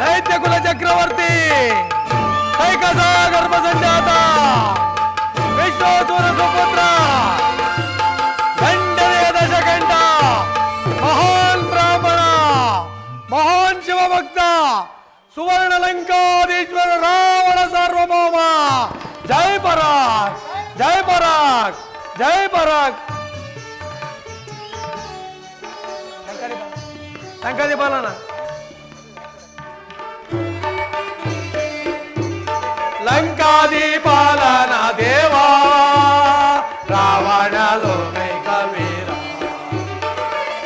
ದೈತ್ಯ ಕುಲ ಚಕ್ರವರ್ತಿ ಕೈಕಸ ಗರ್ಭ ಸಂಜಾತ ವಿಶ್ವಾಸುರ ಸುಪುತ್ರ ಗಂಡನೆಯ ದಶಕಂಠ ಮಹಾನ್ ಬ್ರಾಹ್ಮಣ ಮಹಾನ್ ಶಿವಭಕ್ತ ಸುವರ್ಣ ಲಂಕಾಧೀಶ್ವರ ರಾವಣ ಸಾರ್ವಭೌಮ ಜೈ ಪರಾಗ್ ಜೈ ಪರಾಗ್ ಜೈ ಪರಾಗ್ ಸಂಕದಿ ಪಾಲನ ಲಂಕಾದಿ ಪಾಲನ ದೇವಾ ರಾವಣ ಲೋಕೈಕ ವೀರ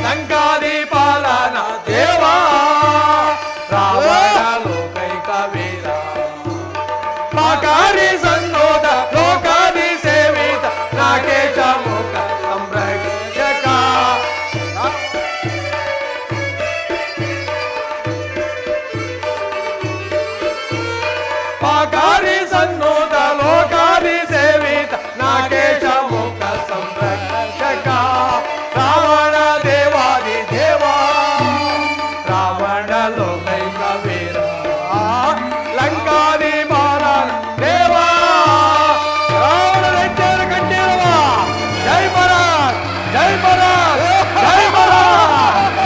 ಲಂಕಾದಿ ಪಾಲನ ದೇವಾ ರಾವಣ ಲೋಕೈಕ ವೀರ ಪಾಕಾರಿ ಸನ್ನೋದ ಲೋಕಾದಿ ಸೇವಿತ ನಾಗೇಶ ಮುಖ ಸಂರಕ್ಷಕ ಪಾಕಾರಿ ಸನ್ನೋದ ಲೋಕಾದಿ ಸೇವಿತ ನಾಗೇಶ ಮುಖ ಸಂರಕ್ಷಕ ರಾವಣ ದೇವಾದಿ ದೇವ ರಾವಣ ಲೋಕೈಕ ವೀರ ಲಂಕಾದಿ ಬಾಲನ ದೇವ ರಾವಣ ದೈತ್ಯರ ಕಂಠೀರವ ಜೈ ಪರಾಗ್ ಜೈ ಪರಾಗ್ ಜೈ ಪರಾಗ್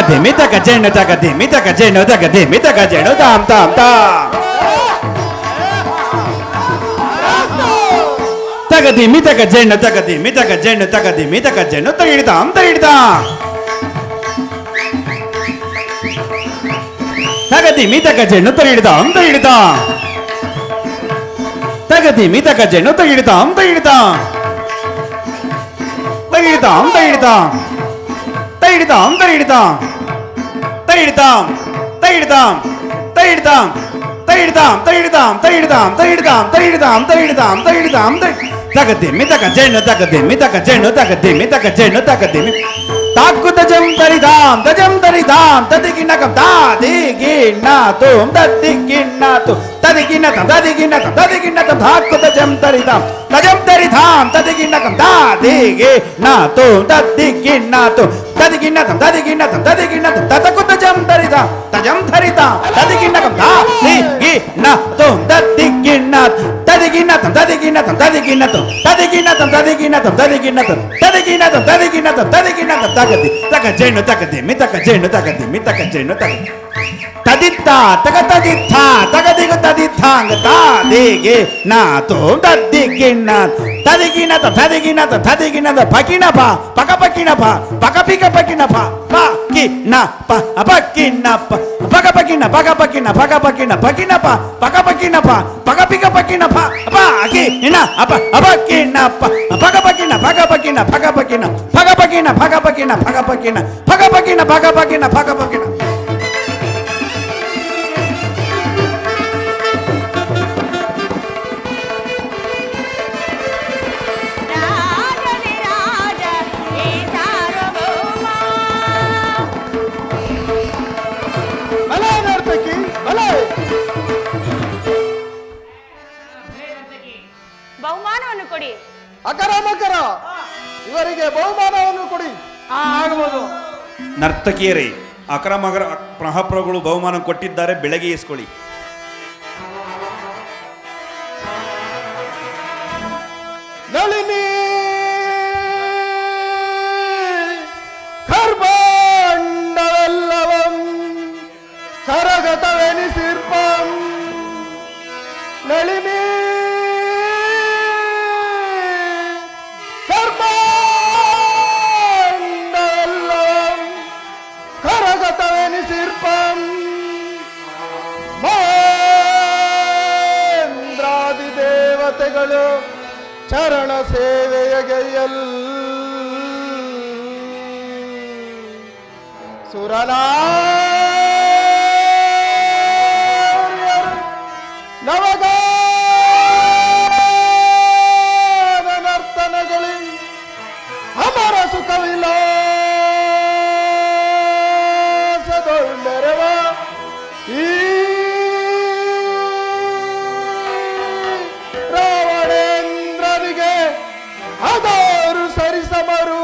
ಧಿಮಿ ತಕ ಜೇನು ತಕ ಧಿಮಿ ತಕ ಜೇನು ತಕ ಧಿಮಿ ತಕ ಜೇನು ತಾಮ್ ತಾಮ್ ತಾಮ್ ತಗ ಧಿಮಿ ತಕ ಜೇನು ತಕ ಧಿಮಿ ತಕ ಜೇನು ತಕ ಧಿಮಿ ತಕ ಜೇನು ತಗಿಡ್ತಾಮ್ ತಗಿಡ್ತಾಮ್ ತಗ ಧಿಮಿ ತಕ ಜೇನು ತಗಿಡ್ತಾಮ್ ತಗಿಡ್ತಾಮ್ ತಗ ಧಿಮಿ ತಕ ಜೇನು ತಗಿಡ್ತಾಮ್ ತಗಿಡ್ತಾಮ್ ತಗಿಡ್ತಾಮ್ ತಗಿಡ್ತಾಮ್ ತಗಿಡ್ತಾಮ್ ತಗಿಡ್ತಾಮ್ ತಗಿಡ್ತಾಮ್ ತಗಿಡ್ತಾಮ್ ತಗಿಡ್ತಾಮ್ ತಗಿಡ್ತಾಮ್ ತಗಿಡ್ತಾಮ್ ತಗಿಡ್ತಾಮ್ ತಗಿಡ್ತಾಮ್ ತಗಿಡ್ತಾಮ್ ತಗಿಡ್ತಾಮ್ ತಗಿಡ್ತಾಮ್ ತಗ ಧಿಮಿ ತಕ ಜೇನು ತಕ ಧಿಮಿ ತಕ ಜೇನು ತಕ ಧಿಮಿ ತಕ ಜೇನು ತಕ ಧಿಮಿ ತಾಕು ತಜಂ ತರಿಧಾಮ್ ತದಿಗಿನ್ನಕಂ ತಾದಿಗಿನ್ನತುಂ ತದಿಗಿನ್ನತುಂ ತದಿಗಿನ್ನತಂ ತದಿಗಿನ್ನತಂ ತದಿಗಿನ್ನತಂ ತಾಕು ತಜಂ ತರಿಧಾಮ್ ತದಿಗಿನ್ನಕಂ ತಾದಿಗಿನ್ನತುಂ ತದಿಗಿನ್ನತುಂ ತದಿಗಿನ್ನತಂ ತದಿಗಿನ್ನತಂ ತದಿಗಿನ್ನತಂ ತತಕು ತಜಂ ತರಿಧಾಮ್ ತದಿಗಿನ್ನಕಂ ತಾದಿಗಿನ್ನತುಂ ತದಿಗಿನ್ನತಂ ತದಿಗಿನ್ನತಂ ತದಿಗಿನ್ನತಂ ತದಿಗಿನ್ನತಂ ತದಿಗಿನ್ನತಂ ತದಿಗಿನ್ನತಂ ತದಿಗಿನ್ನತಂ ತದಿಗಿನ್ನತಂ ತದಿಗಿನ್ನತಂ ತಗದಿ ತಕ ಜೇನು ತಗದಿ ಮಿತಕ ಜೇನು ತಗದಿ ಮಿತಕ ಜೇನು ತಗದಿ ತದಿತ್ತ ತಗ ತದಿತ್ತ ತಗದಿಗ ತದಿತ್ತಾಂಗ ತಾದಿಗೆ ನಾತು ತದಿಗಿನ್ನ ತದಿಗಿನ್ನತ ತದಿಗಿನ್ನತ ತದಿಗಿನ್ನತ ಪಕಿನಪ ಪಕ ಪಕಿನಪ ಪಕ ಪಿಕ ಪಕಿನಪ ಪಕಿನ ಪ ಅಪಕಿನಪ ಪಕ ಪಕಿನ ಪಕ ಪಕಿನ ಪಕ ಪಕಿನ ಪಕಿನಪ ಪಕ ಪಕಿನಪ ಪಕ ಪಿಕ ಪಕಿನಪ ಪಕಿನ ಅಪ ಅಪಕಿನಪ ಪಕ ಪಕಿನ ಪಕ ಪಕಿನ ಪಕ ಪಕಿನ ಪಕ ಪಕಿನ ಪಕ ಪಕಿನ ಪಕ ಪಕಿನ ಪಕ ಪಕಿನ ಪಕ ಪಕಿನ ಪಕ ಪಕಿನ ಬಹುಮಾನವನ್ನು ಕೊಡಿ. ಅಕರ ಮಕರ ಇವರಿಗೆ ಬಹುಮಾನವನ್ನು ಕೊಡಿ. ಆಗಬಹುದು. ನರ್ತಕಿಯರೇ ಅಕ್ರಮಗರ ಮಹಾಪ್ರಭುಗಳು ಬಹುಮಾನ ಕೊಟ್ಟಿದ್ದಾರೆ, ಬೆಳಗ್ಗೆ ಇಸ್ಕೊಳ್ಳಿ. ನಳಿನಿ ಕರ್ಬಂಡವೆಲ್ಲವಂ ಕರಗತವೆನಿಸಿರ್ಪಂ ನಳಿನಿ ಕರ್ಬಂಡವೆಲ್ಲವಂ ಕರಗತವೆನಿಸಿರ್ಪಂ ಮಹೇಂದ್ರಾದಿ ದೇವತೆಗಳು ಚರಣ ಸೇವೆಯಗೆಯಲ್ ನವಗಾನ ನರ್ತನಗಳಿ ಅಮರ ಸುಖವಿಲಾಸದೊಳ್ಳೆರವ ಈ ರಾವಣೇಂದ್ರನಿಗೆ ಅದವರು ಸರಿಸಮರು.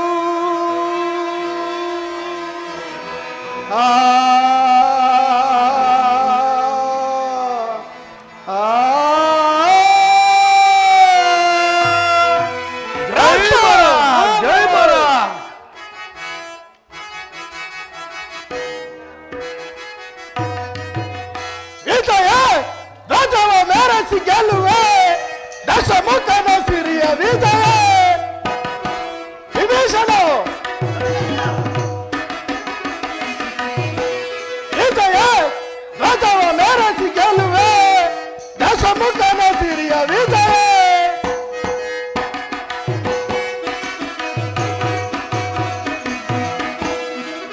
ಆ ರಾಜವ ಮೆರೆಸಿ ಗೆಲ್ಲುವೆ ದಶಮುಖನ ಸಿರಿಯ ವಿಜಯ ವಿಭೀಷಣ ವಿಜಯ ರಾಜವ ಮೆರೆಸಿ ಗೆಲ್ಲುವೆ ದಶಮುಖನ ಸಿರಿಯ ವಿಜಯ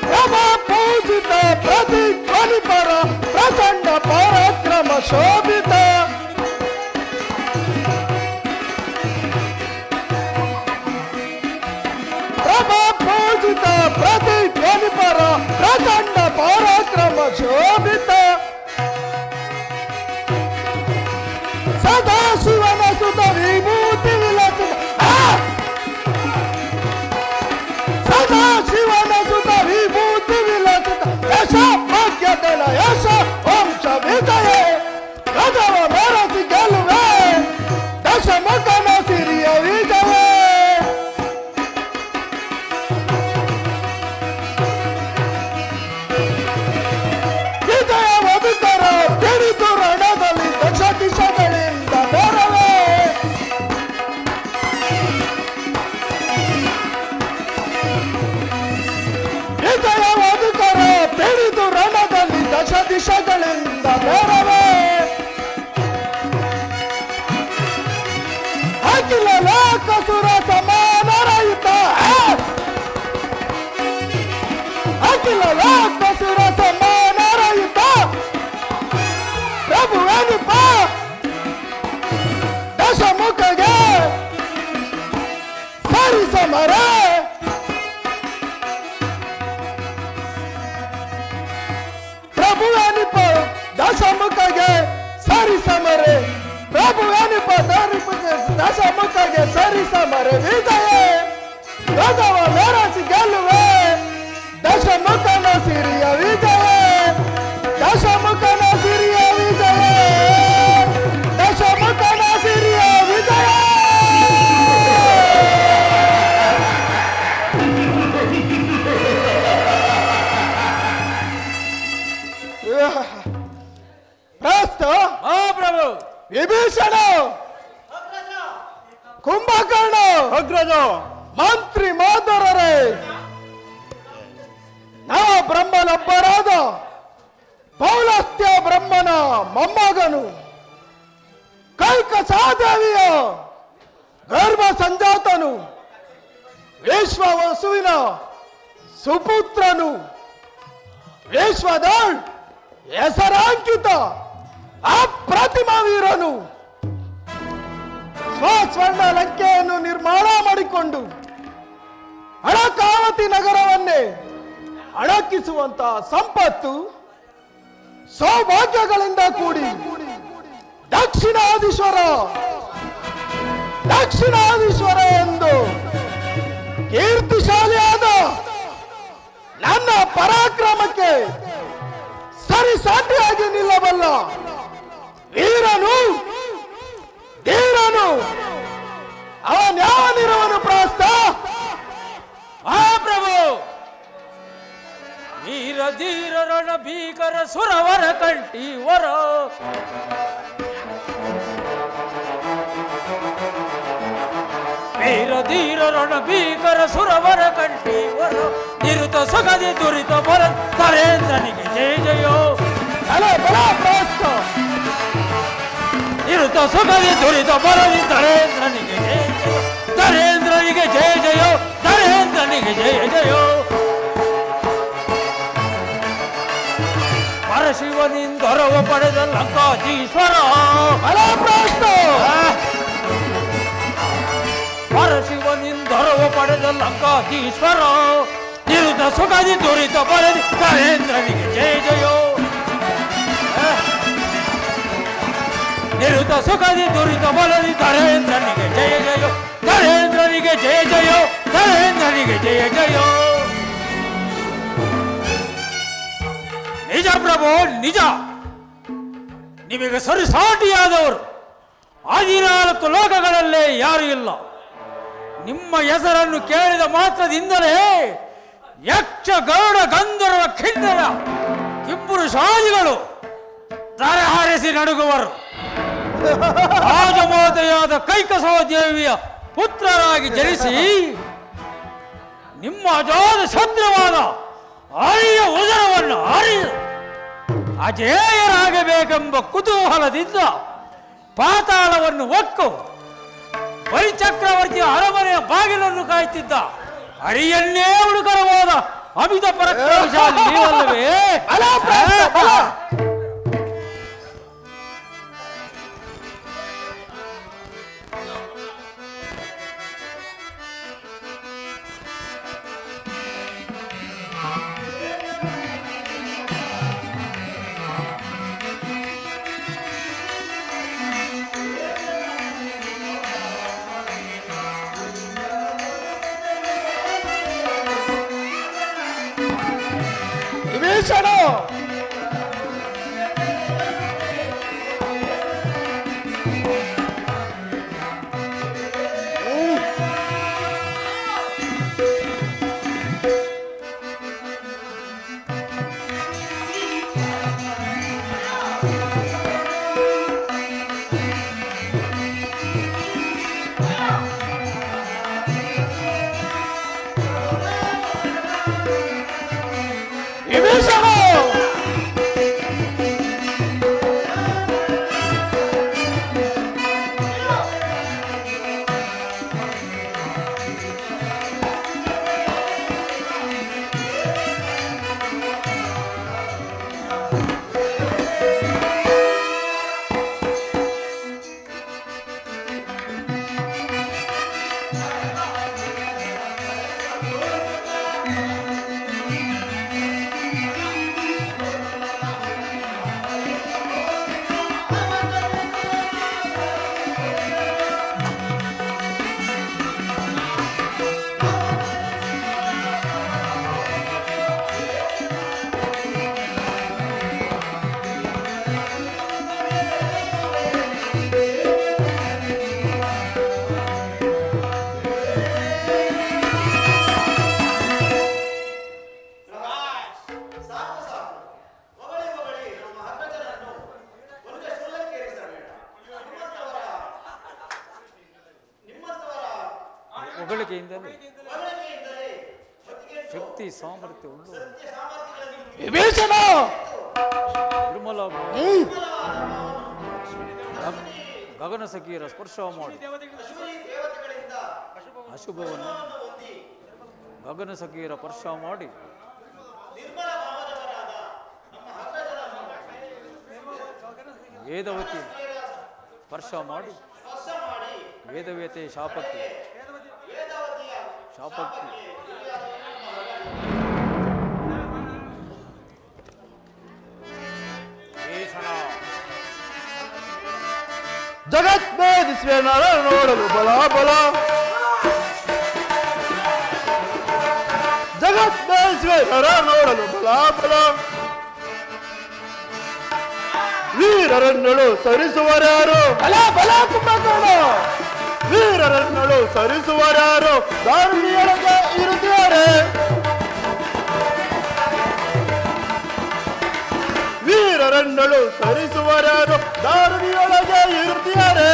ಪ್ರಭ ಪೂಜಿತ ಪ್ರತಿಧ್ವನಿ ಪರ ಪ್ರಚಂಡ ಪರಾಕ್ರಮ ಶೋಭಿತ ಪ್ರಭ ಪೂಜಿತ ಪ್ರತಿಧ್ವನಿ ಪರ ಪ್ರಚಂಡ ಪರಾಕ್ರಮ ಶೋಭಿತ ಸದಾ ಶಿವನ ಸುತ ವಿಭೂತಿ ವಿಲಸಿತ ಸದಾ ಶಿವನ ಸುತ ವಿಭೂತಿ ವಿಲಸಿತ ಯಶ ಭಾಗ್ಯಗಳ ಯಶ ವಂಶ ವಿಜಯ ರಜವ ಮೆರೆಸಿ ಗೆಲ್ಲುವೆ ದಶಮುಖನ ಸಿರಿಯ ವಿಜಯ ಅಖಿಲ ಲೋಕಸುರ ಸಮಾನರಾಯಿತ ಅಖಿಲ ಲೋಕಸುರ ಸಮಾನರಾಯಿತ ಪ್ರಭು ಏನಿಪ್ಪ ದಶಮುಖಗೆ ಸರಿ ಸಮರ ಪ್ರಭು ಏನಿಪ್ಪ ದಶಮುಖಗೆ ಸರಿ ಸಮರೆ ಪ್ರಭು ಏನಿಪ್ಪ ದಶಮುಖಗೆ ಸರಿ ಸಮರೆ ವಿಜಯ ಧ್ವಜವ ಮೆರೆಸಿ ಗೆಲ್ಲುವೆ ದಶಮುಖನ ಸಿರಿಯ ವಿಜಯ ದಶಮುಖನ ಸಿರಿಯ ವಿಜಯ ದಶಮುಖನ ಸಿರಿಯ ವಿಜಯ ಪ್ರಸ್ತ ಪ್ರಭು ವಿಭೀಷಣ ಕುಂಭಕರ್ಣ ಅಗ್ರಜ ಮಂತ್ರಿ ಮಾದರರೇ ನವ ಬ್ರಹ್ಮನೊಬ್ಬರಾದ ಪೌಲಸ್ತ್ಯ ಬ್ರಹ್ಮನ ಮೊಮ್ಮಗನು ಕೈಕಸಾದೇವಿಯ ಗರ್ಭ ಸಂಜಾತನು ವಿಶ್ವವಸುವಿನ ಸುಪುತ್ರನು ವಿಶ್ವದ ಹೆಸರಾಂಕಿತ ಅಪ್ರತಿಮ ವೀರನು ಸ್ವರ್ಣ ಲಂಕೆಯನ್ನು ನಿರ್ಮಾಣ ಮಾಡಿಕೊಂಡು ಅಳಕಾವತಿ ನಗರವನ್ನೇ ಅಣಕಿಸುವಂತಹ ಸಂಪತ್ತು ಸೌಭಾಗ್ಯಗಳಿಂದ ಕೂಡಿ ದಕ್ಷಿಣಾದೀಶ್ವರ ಎಂದು ಕೀರ್ತಿಶಾಲಿಯಾದ ನನ್ನ ಪರಾಕ್ರಮಕ್ಕೆ ಸರಿಸಾಟಿಯಾಗಿ ನಿಲ್ಲಬಲ್ಲ ವೀರನು ಧೀರನು ಅವನ್ಯಾವನಿರುವನು ಪ್ರಾಸ್ತ ಪ್ರಭು ವೀರ ಧೀರ ರಣ ಭೀಕರ ಸುರವರ ಕಂಠಿ ವರ ವೀರ ಧೀರ ರಣ ಭೀಕರ ಸುರವರ ಕಂಠಿ ವರ ನಿರುತ ಸಗದಿ ದುರಿತ ಬರ ನರೇಂದ್ರನಿಗೆ ಜಯ ಜಯೋ ಪ್ರಾಸ್ತ ನಿರುತ ಸುಗದಿ ದುರಿತ ಬರದಿ ನರೇಂದ್ರನಿಗೆ ಜಯ ಜಯ ನರೇಂದ್ರನಿಗೆ ಜಯ ಜಯೋ ನರೇಂದ್ರನಿಗೆ ಜಯ ಜಯೋ ಪರಶಿವನಿಂದೊರವ ಪಡೆದ ಲಂಕಾಧೀಶ್ವರ ಪರಶಿವನಿಂದೊರವ ಪಡೆದ ಲಂಕಾಧೀಶ್ವರ ನಿರುತ ಸುಗದಿ ದುರಿತ ಬರದಿ ನರೇಂದ್ರನಿಗೆ ಜಯ ಜಯೋ ನಿರುತ ಸುಖದಿ ದುರಿತ ಬಲದಿ ನರೇಂದ್ರನಿಗೆ ಜಯ ಜಯೋ ನರೇಂದ್ರನಿಗೆ ಜಯ ಜಯೋ ನರೇಂದ್ರನಿಗೆ ಜಯ ಜಯೋ ನಿಜ ಪ್ರಭು ನಿಜ ನಿಮಗೆ ಸರಿಸಾಟಿಯಾದವರು 14 ಲೋಕಗಳಲ್ಲೇ ಯಾರು ಇಲ್ಲ ನಿಮ್ಮ ಹೆಸರನ್ನು ಕೇಳಿದ ಮಾತ್ರದಿಂದಲೇ ಯಕ್ಷ ಗರುಡ ಗಂಧರ್ವ ಕಿನ್ನರ ಕಿಂಪುರುಷಾದಿಗಳು ತಾರೆ ಹಾರಿಸಿ ನಡುಗುವರು ರಾಜಮಾತೆಯಾದ ಕೈಕಸೋದೇವಿಯ ಪುತ್ರರಾಗಿ ಜನಿಸಿ ನಿಮ್ಮ ಅಜಾದ ಶತ್ರುವಾದ ಆರ್ಯ ಉದರವನ್ನು ಆರಿದು ಅಜೇಯರಾಗಬೇಕೆಂಬ ಕುತೂಹಲದಿಂದ ಪಾತಾಳವನ್ನು ಒಕ್ಕು ಬಲಿಚಕ್ರವರ್ತಿಯ ಅರಮನೆಯ ಬಾಗಿಲನ್ನು ಕಾಯ್ತಿದ್ದ ಹರಿಯನ್ನೇ ಹುಡುಕರವಾದ ಅಮಿತ ಪರಾಕ್ರಮಶಾಲಿ ನೀವಲ್ಲವೇ? ವಿಭೀಷಣ ವಿಭೀಷಣ ಹೊಗಳಿಕೆಯಿಂದಲೇ ಶಕ್ತಿ ಸಾಮರ್ಥ್ಯ ಉಳ್ಳು ವಿಭೀಷಣ ನಿರ್ಮಲ ಗಗನ ಸಖಿಯರ ಸ್ಪರ್ಶ ಮಾಡಿ ಅಶುಭವನ್ನು ಗಗನ ಸಖಿಯರ ಸ್ಪರ್ಶ ಮಾಡಿ ವೇದವತಿ ಸ್ಪರ್ಶ ಮಾಡಿ ವೇದವ್ಯತೆ ಶಾಪಕ್ಕೆ ಜಗತ್ಮೇಧಿಸುವೆ ನರ ನೋಡಲು ಬಲ ಬಲ ಜಗತ್ಮೇಧಿಸುವೆ ನರ ನೋಡಲು ಬಲ ಬಲ ವೀರರನ್ನಳು ಸರಿಸುವರ್ಯಾರು ಬಲ ಬಲ ಕುಂಭಕರ್ಣ ವೀರರನ್ನಳು ಸರಿಸುವರ್ಯಾರು ದಾರುಣಿಯೊಳಗೆ ಇರುತ್ತಾರೆ ವೀರರನ್ನಳು ಸರಿಸುವರ್ಯಾರು ದಾರುಣಿಯೊಳಗೆ ಇರುತ್ತಾರೆ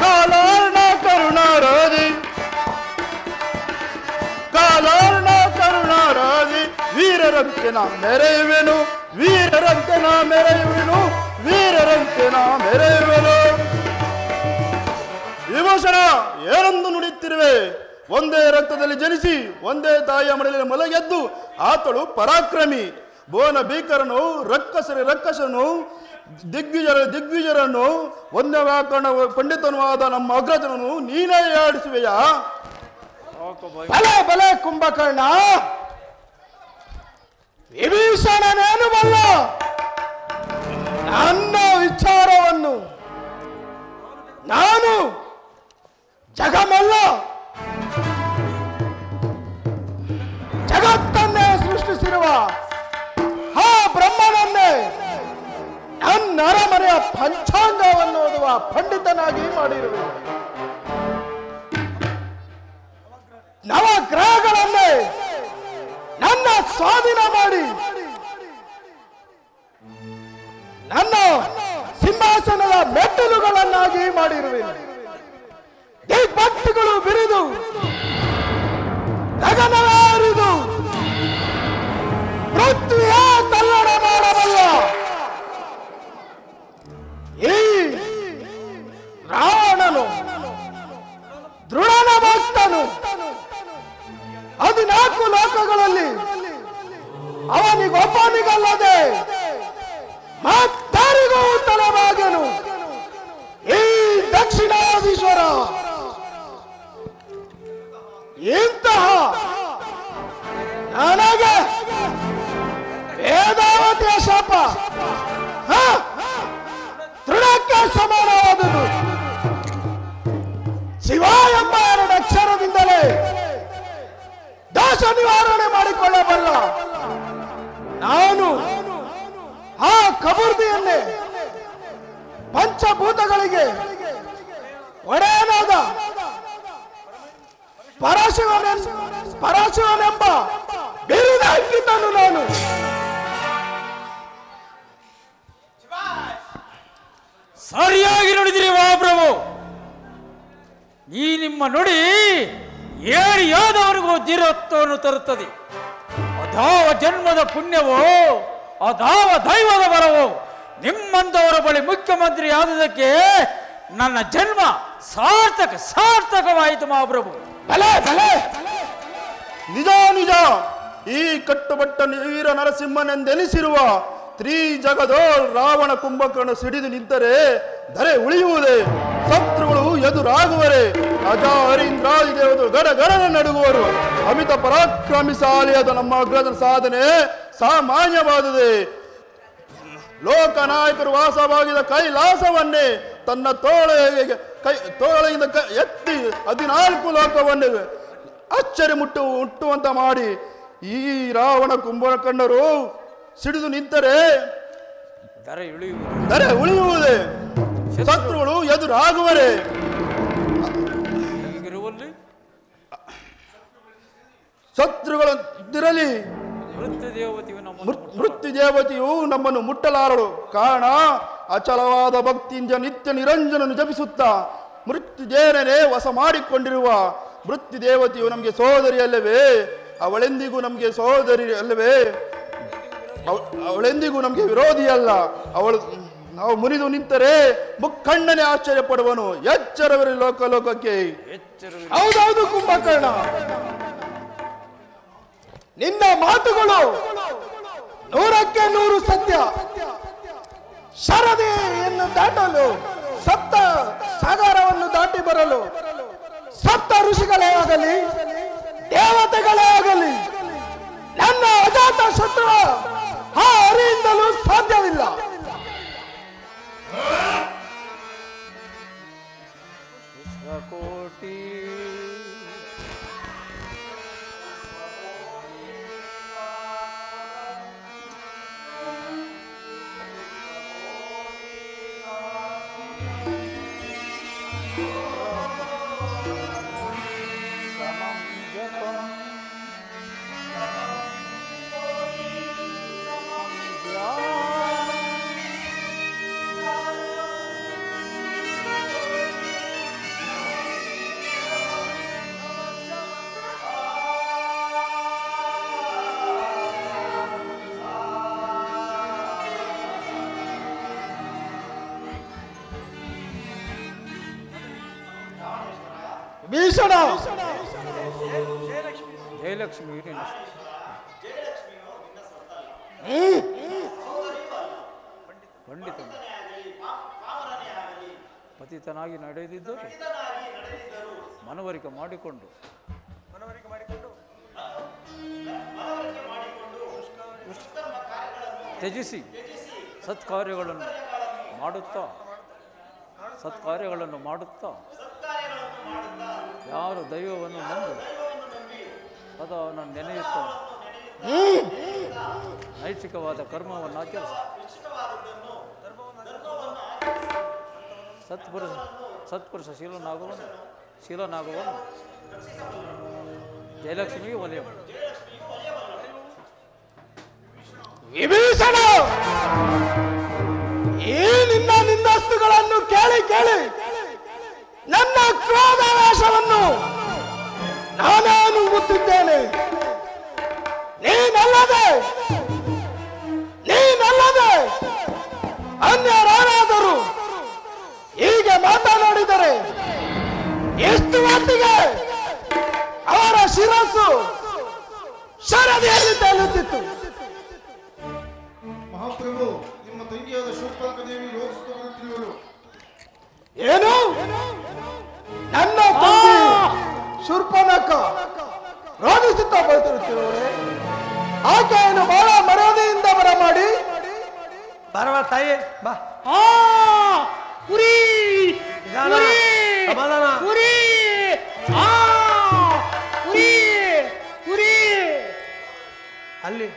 ಕಾಲಾರ್ಣ ಕರುಣಾರಾಧಿ ಕಾಲಾರ್ಣ ಕರುಣಾರಾಧಿ ವೀರರಂತೆ ನಾ ಮೆರೆಯುವೆನು ವೀರರಂತೆ ನಾ ಮೆರೆಯುವೆನು ವೀರರಂತೆ ನಾ ಮೆರೆಯುವೆನು ವಿಭೂಷಣ ಏನೆಂದು ನುಡಿಯುತ್ತಿರುವೆ ಒಂದೇ ರಕ್ತದಲ್ಲಿ ಜನಿಸಿ ಒಂದೇ ತಾಯಿಯ ಮಡಿಯಲ್ಲಿ ಮಲಗೆದ್ದು ಆತಳು ಪರಾಕ್ರಮಿ ಬೋನ ಭೀಕರನು ರಕ್ಕಸನು ದಿಗ್ವಿಜರನ್ನು ಒಂದೇ ವ್ಯಾಕರಣ ಪಂಡಿತನೂ ಆದ ನಮ್ಮ ಅಗ್ರಜನನು ನೀನೇ ಆಡಿಸುವೆಯಾ ಬಲೆ ಬಲೆ ಕುಂಭಕರ್ಣ ವಿಭೀಷಣನೇನು ಬಲ್ಲ ನನ್ನ ವಿಚಾರವನ್ನು ನಾನು ಜಗಮಲ್ಲ ಜಗತ್ತನ್ನೇ ಸೃಷ್ಟಿಸಿರುವ ಆ ಬ್ರಹ್ಮನನ್ನೇ ನನ್ನ ಅರಮನೆಯ ಪಂಚಾಂಗವನ್ನು ಓದುವ ಪಂಡಿತನಾಗಿ ಮಾಡಿರುವೆ ನವಗ್ರಹಗಳನ್ನೇ ನನ್ನ ಸ್ವಾಧೀನ ಮಾಡಿ ನನ್ನ ಸಿಂಹಾಸನದ ಮೆಟ್ಟಿಲುಗಳನ್ನಾಗಿ ಮಾಡಿರುವೆ ದಿಗ್ಭಕ್ತಿಗಳು ಬಿರಿದು ಗಗನವೇರಿದು ಪೃಥ್ವಿಯ ತಲ್ಲಣ ಮಾಡಬಲ್ಲ ಈ ರಾವಣನು ದೃಢನ ಭಕ್ತನು 14 ಲೋಕಗಳಲ್ಲಿ ಅವನಿಗೊಬ್ಬನಿಗಲ್ಲದೆ ಮತ್ತಾರಿಗೂ ತಲೆಬಾಗೆನು ಈ ದಕ್ಷಿಣಾಧೀಶ್ವರ ಇಂತಹ ನನಗೆ ವೇದಾವತಿಯ ಶಾಪ ದೃಢಕ್ಕೆ ಸಮಾನವಾದುದು ಶಿವ ಎಂಬ 2 ಅಕ್ಷರದಿಂದಲೇ ದೋಷ ನಿವಾರಣೆ ಮಾಡಿಕೊಳ್ಳಬಲ್ಲ ನಾನು ಆ ಕಬೂರ್ದಿಯನ್ನೇ ಪಂಚಭೂತಗಳಿಗೆ ಒಡೆಯನಾದ ಪರಶಿವನೆಂಬ ಬಿರುದ ಅಂಕಿತನು ನಾನು ಸರಿಯಾಗಿ ನುಡಿದಿರಿ ಮಹಾಪ್ರಭು ಈ ನಿಮ್ಮ ನುಡಿ ಏರಿಯಾದವರಿಗೂ ಧೀರತ್ವವನ್ನು ತರುತ್ತದೆ ಅದಾವ ಜನ್ಮದ ಪುಣ್ಯವೋ ಅದಾವ ದೈವದ ಬರವೋ ನಿಮ್ಮಂತವರ ಬಳಿ ಮುಖ್ಯಮಂತ್ರಿ ಆದುದಕ್ಕೆ ನನ್ನ ಜನ್ಮ ಸಾರ್ಥಕವಾಯಿತು ಮಹಾಪ್ರಭು ಭಲೆ ಭಲೆ ನಿಜ ನಿಜ ಈ ಕಟ್ಟುಬಟ್ಟ ವೀರ ನರಸಿಂಹನೆಂದೆನಿಸಿರುವ ತ್ರಿಜಗದೋಳ್ ರಾವಣ ಕುಂಭಕರ್ಣ ಸಿಡಿದು ನಿಂತರೆ ಧರೆ ಉಳಿಯುವುದೇ ಶತ್ರುಗಳು ಎದುರಾಗುವರೆ ಅಜ ಹರೀಂದ್ರಾದಿ ದೇವತೆಗಳು ಗಡಗಡನೆ ನಡುಗುವರು ಅಮಿತ ಪರಾಕ್ರಮಿಶಾಲಿಯಾದ ನಮ್ಮ ಅಗ್ರಜನ ಸಾಧನೆ ಸಾಮಾನ್ಯವಾದುದೇ ಲೋಕನಾಯಕರು ವಾಸವಾಗಿದ್ದ ಕೈಲಾಸವನ್ನೇ ತನ್ನ ತೋಳೆಯಿಂದ ಎತ್ತಿ 14 ಲೋಕವನ್ನೇ ಅಚ್ಚರಿ ಮುಟ್ಟುವಂತ ಮಾಡಿ ಈ ರಾವಣ ಕುಂಭಕರ್ಣರು ಸಿಡಿದು ನಿಂತರೆ ಧರೆ ಉಳಿಯುವುದೇ ಶತ್ರುಗಳು ಎದುರಾಗುವರೆ ಶತ್ರುಗಳಂತಿರಲಿ ಮೃತ್ಯು ದೇವತೆಯು ನಮ್ಮನ್ನು ಮುಟ್ಟಲಾರಳು ಕಾರಣ ಅಚಲವಾದ ಭಕ್ತಿಯಿಂದ ನಿತ್ಯ ನಿರಂಜನನ್ನು ಜಪಿಸುತ್ತಾ ಮೃತ್ಯುಜೇನನೇ ವಶ ಮಾಡಿಕೊಂಡಿರುವ ಮೃತ್ಯು ದೇವತೆಯು ನಮಗೆ ಸೋದರಿ ಅಲ್ಲವೇ? ಅವಳೆಂದಿಗೂ ನಮಗೆ ಸೋದರಿ ಅಲ್ಲವೇ? ಅವಳೆಂದಿಗೂ ನಮಗೆ ವಿರೋಧಿ ಅಲ್ಲ. ಅವಳು ನಾವು ಮುರಿದು ನಿಂತರೆ ಮುಖಂಡನೇ ಆಶ್ಚರ್ಯ ಪಡುವನು. ಎಚ್ಚರವಿರಲಿ ಲೋಕಕ್ಕೆ. ಹೌದೌದು ಕುಂಭಕರ್ಣ, ನಿನ್ನ ಮಾತುಗಳು 100ಕ್ಕೆ 100 ಸತ್ಯ. ಶರದಿಯನ್ನು ದಾಟಲು, ಸಪ್ತ ಸಾಗರವನ್ನು ದಾಟಿ ಬರಲು ಸಪ್ತ ಋಷಿಗಳೇ ಆಗಲಿ ದೇವತೆಗಳೇ ಆಗಲಿ ನನ್ನ ಅಜಾತ ಶತ್ರು ಆ ಹರಿಯಿಂದಲೂ ಸಾಧ್ಯವಿಲ್ಲ. ಕೋಟಿ ಭೀಷಣ, ಜಯಲಕ್ಷ್ಮಿ ಪಂಡಿತ ಪತಿತನಾಗಿ ನಡೆದಿದ್ದು ಮನವರಿಕೆ ಮಾಡಿಕೊಂಡು ತ್ಯಜಿಸಿ ಸತ್ಕಾರ್ಯಗಳನ್ನು ಮಾಡುತ್ತಾ ಯಾರು ದೈವವನ್ನು ನಂಬಿ ಸದಾ ಅವನನ್ನು ನೆನೆಯುತ್ತಾ ನೈತಿಕವಾದ ಕರ್ಮವನ್ನು ಆಚರಿಸಿ ಸತ್ಪುರುಷ ಶೀಲನಾಗುವನು ಜಯಲಕ್ಷ್ಮಿಗೆ ಒಲೆಯ ವಿಭೀಷಣ, ಈ ನಿನ್ನ ನಿಂದಸ್ತುಗಳನ್ನು ಕೇಳಿ ನನ್ನ ಕ್ರೋಧಾವೇಶವನ್ನು ನಾನೇ ನುಂಗುತ್ತಿದ್ದೇನೆ. ನೀನಲ್ಲದೆ ಅನ್ಯರಾರಾದರೂ ಹೀಗೆ ಮಾತನಾಡಿದರೆ ಎಷ್ಟು ಹೊತ್ತಿಗೆ ಅವರ ಶಿರಸ್ಸು ಶರದಿಯಲ್ಲಿ ತೇಲುತ್ತಿತ್ತು. ಮಹಾಪ್ರಭು, ನಿಮ್ಮ ತಂಗಿಯಾದ ಶೂರ್ಪಣಖ ದೇವಿ ಯೋಚಿಸುತ್ತಾ ಬರುತ್ತಿರುವರು. ಏನು? ನನ್ನ ತಂಗಿ ಶೂರ್ಪಣಖ ರೋಧಿಸುತ್ತಾ ಬರುತ್ತಿರುವವರೇ? ಆಕೆಯನ್ನು ಬಹಳ ಮರ್ಯಾದೆಯಿಂದ ಬರಮಾಡಿ ಬರವ ತಾಯಿ ಬಾ. ಉರಿ ಸಮಾಧಾನ. ಉರಿ ಅಲ್ಲಿ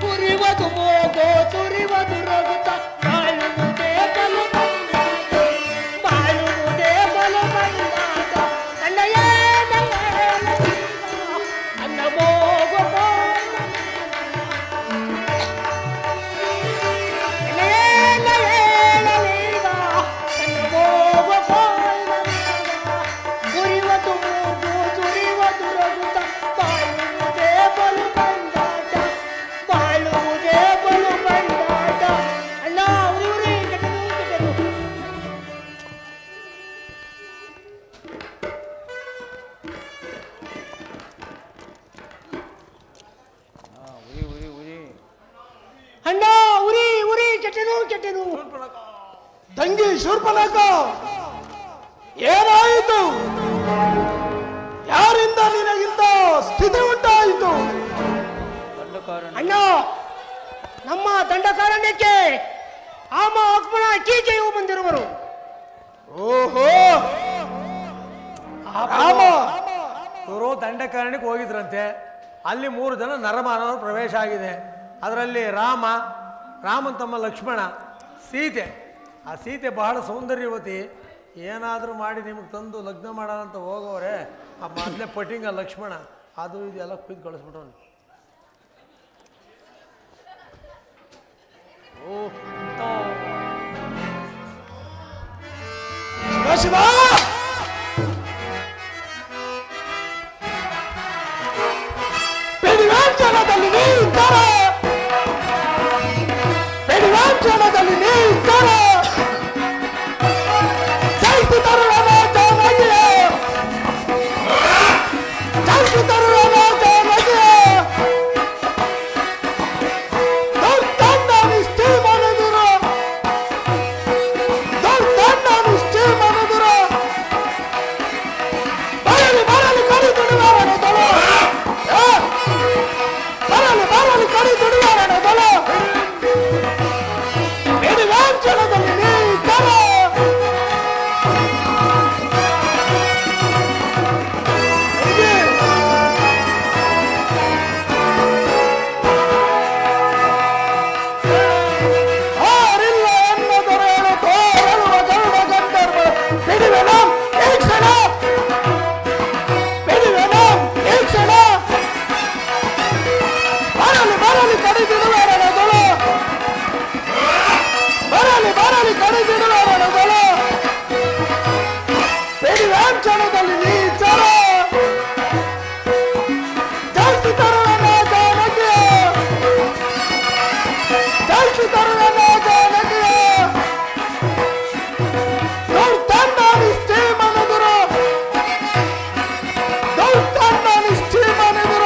ಉರಿವದು ಮೋಗೋ ಸುರಿವದು ರಗುತ್ತ ಬಾಳುವುದೇ ಬಲು ಬಂದಾದ ನನ್ನ ಮೋಗೋ ಉರಿವದು ಮೋಗೋ ಸುರಿವದು ರಗುತ್ತ ಬಾಳುವುದೇ ಬಲು ಬಂದಾದ ಅಣ್ಣ ಉರಿ ಕೆಟ್ಟದು ಅಣ್ಣ ಉರಿ ಕೆಟ್ಟದು ತಂಗಿ ಶೂರ್ಪಣಖ, ಏನಾಯಿತು? ಯಾರಿಂದ ನಿನಗಿಂತ ಸ್ಥಿತಿ ಉಂಟಾಯಿತು? ಅಣ್ಣ, ನಮ್ಮ ದಂಡಕಾರಣ್ಯಕ್ಕೆ ಆಮ ಅಕ್ಬರ ಕೀಚೆಯು ಬಂದಿರುವರು. ಓಹೋ, ರಾಮ ಇವರು ದಂಡಕಾರಣ್ಯಕ್ಕೆ ಹೋಗಿದ್ರಂತೆ. ಅಲ್ಲಿ 3 ಜನ ನರಮಾನವರು ಪ್ರವೇಶ ಆಗಿದೆ. ಅದರಲ್ಲಿ ರಾಮನ್ ತಮ್ಮ ಲಕ್ಷ್ಮಣ, ಸೀತೆ. ಆ ಸೀತೆ ಬಹಳ ಸೌಂದರ್ಯವತಿ. ಏನಾದರೂ ಮಾಡಿ ನಿಮಗೆ ತಂದು ಲಗ್ನ ಮಾಡೋಣಂತ ಹೋಗೋರೆ ಆ ಮೊದಲೇ ಪಟ್ಟಿಂಗ ಲಕ್ಷ್ಮಣ ಅದು ಇದೆಲ್ಲ ಕುಯ್ದು ಕಳಿಸ್ಬಿಟ್ಟವನು. ಶಿವ ಪೆಡಿವಾಂಚನದಲ್ಲಿ ನೀ ಇದ್ದಾರ ಪೆಡಿವಾಂಚನದಲ್ಲಿ ನೀ ಇದ್ದಾರ ಜಯಿಸಿ ತರುಣನ ಜಾನಕಿಯ ಜಯಿಸಿ ತರುಣನ ಜಾನಕಿಯ ದೊಡ್ಡ ನಿಷ್ಠೆ ಮನದುರ ದೊಡ್ಡ ನಿಷ್ಠೆ ಮನದುರ ಬರಲಿ ಬರಲಿ ಕಡಿ ದುಡಿವಾರನ ದೊಲ ಬರಲಿ ಬರಲಿ ಕಡಿ ದುಡಿವಾರನ ದೊಲ ಪೆಡಿವಾಂಚನದಲ್ಲಿ ನೀ ಇದ್ದಾರ ಪೆಡಿವಾಂಚನದಲ್ಲಿ ನೀ ಇದ್ದಾರ ಜಾಸ್ತಿ ತರುಣನ ಜಾನಕಿಯ ಜಾಸ್ತಿ ತರುಣನ ಜಾನಕಿಯ ದೌರ್ತಾಂಡ ನಿಷ್ಠೆ ಮನದುರ ದೌರ್ತಾಂಡ ನಿಷ್ಠೆ ಮನದುರ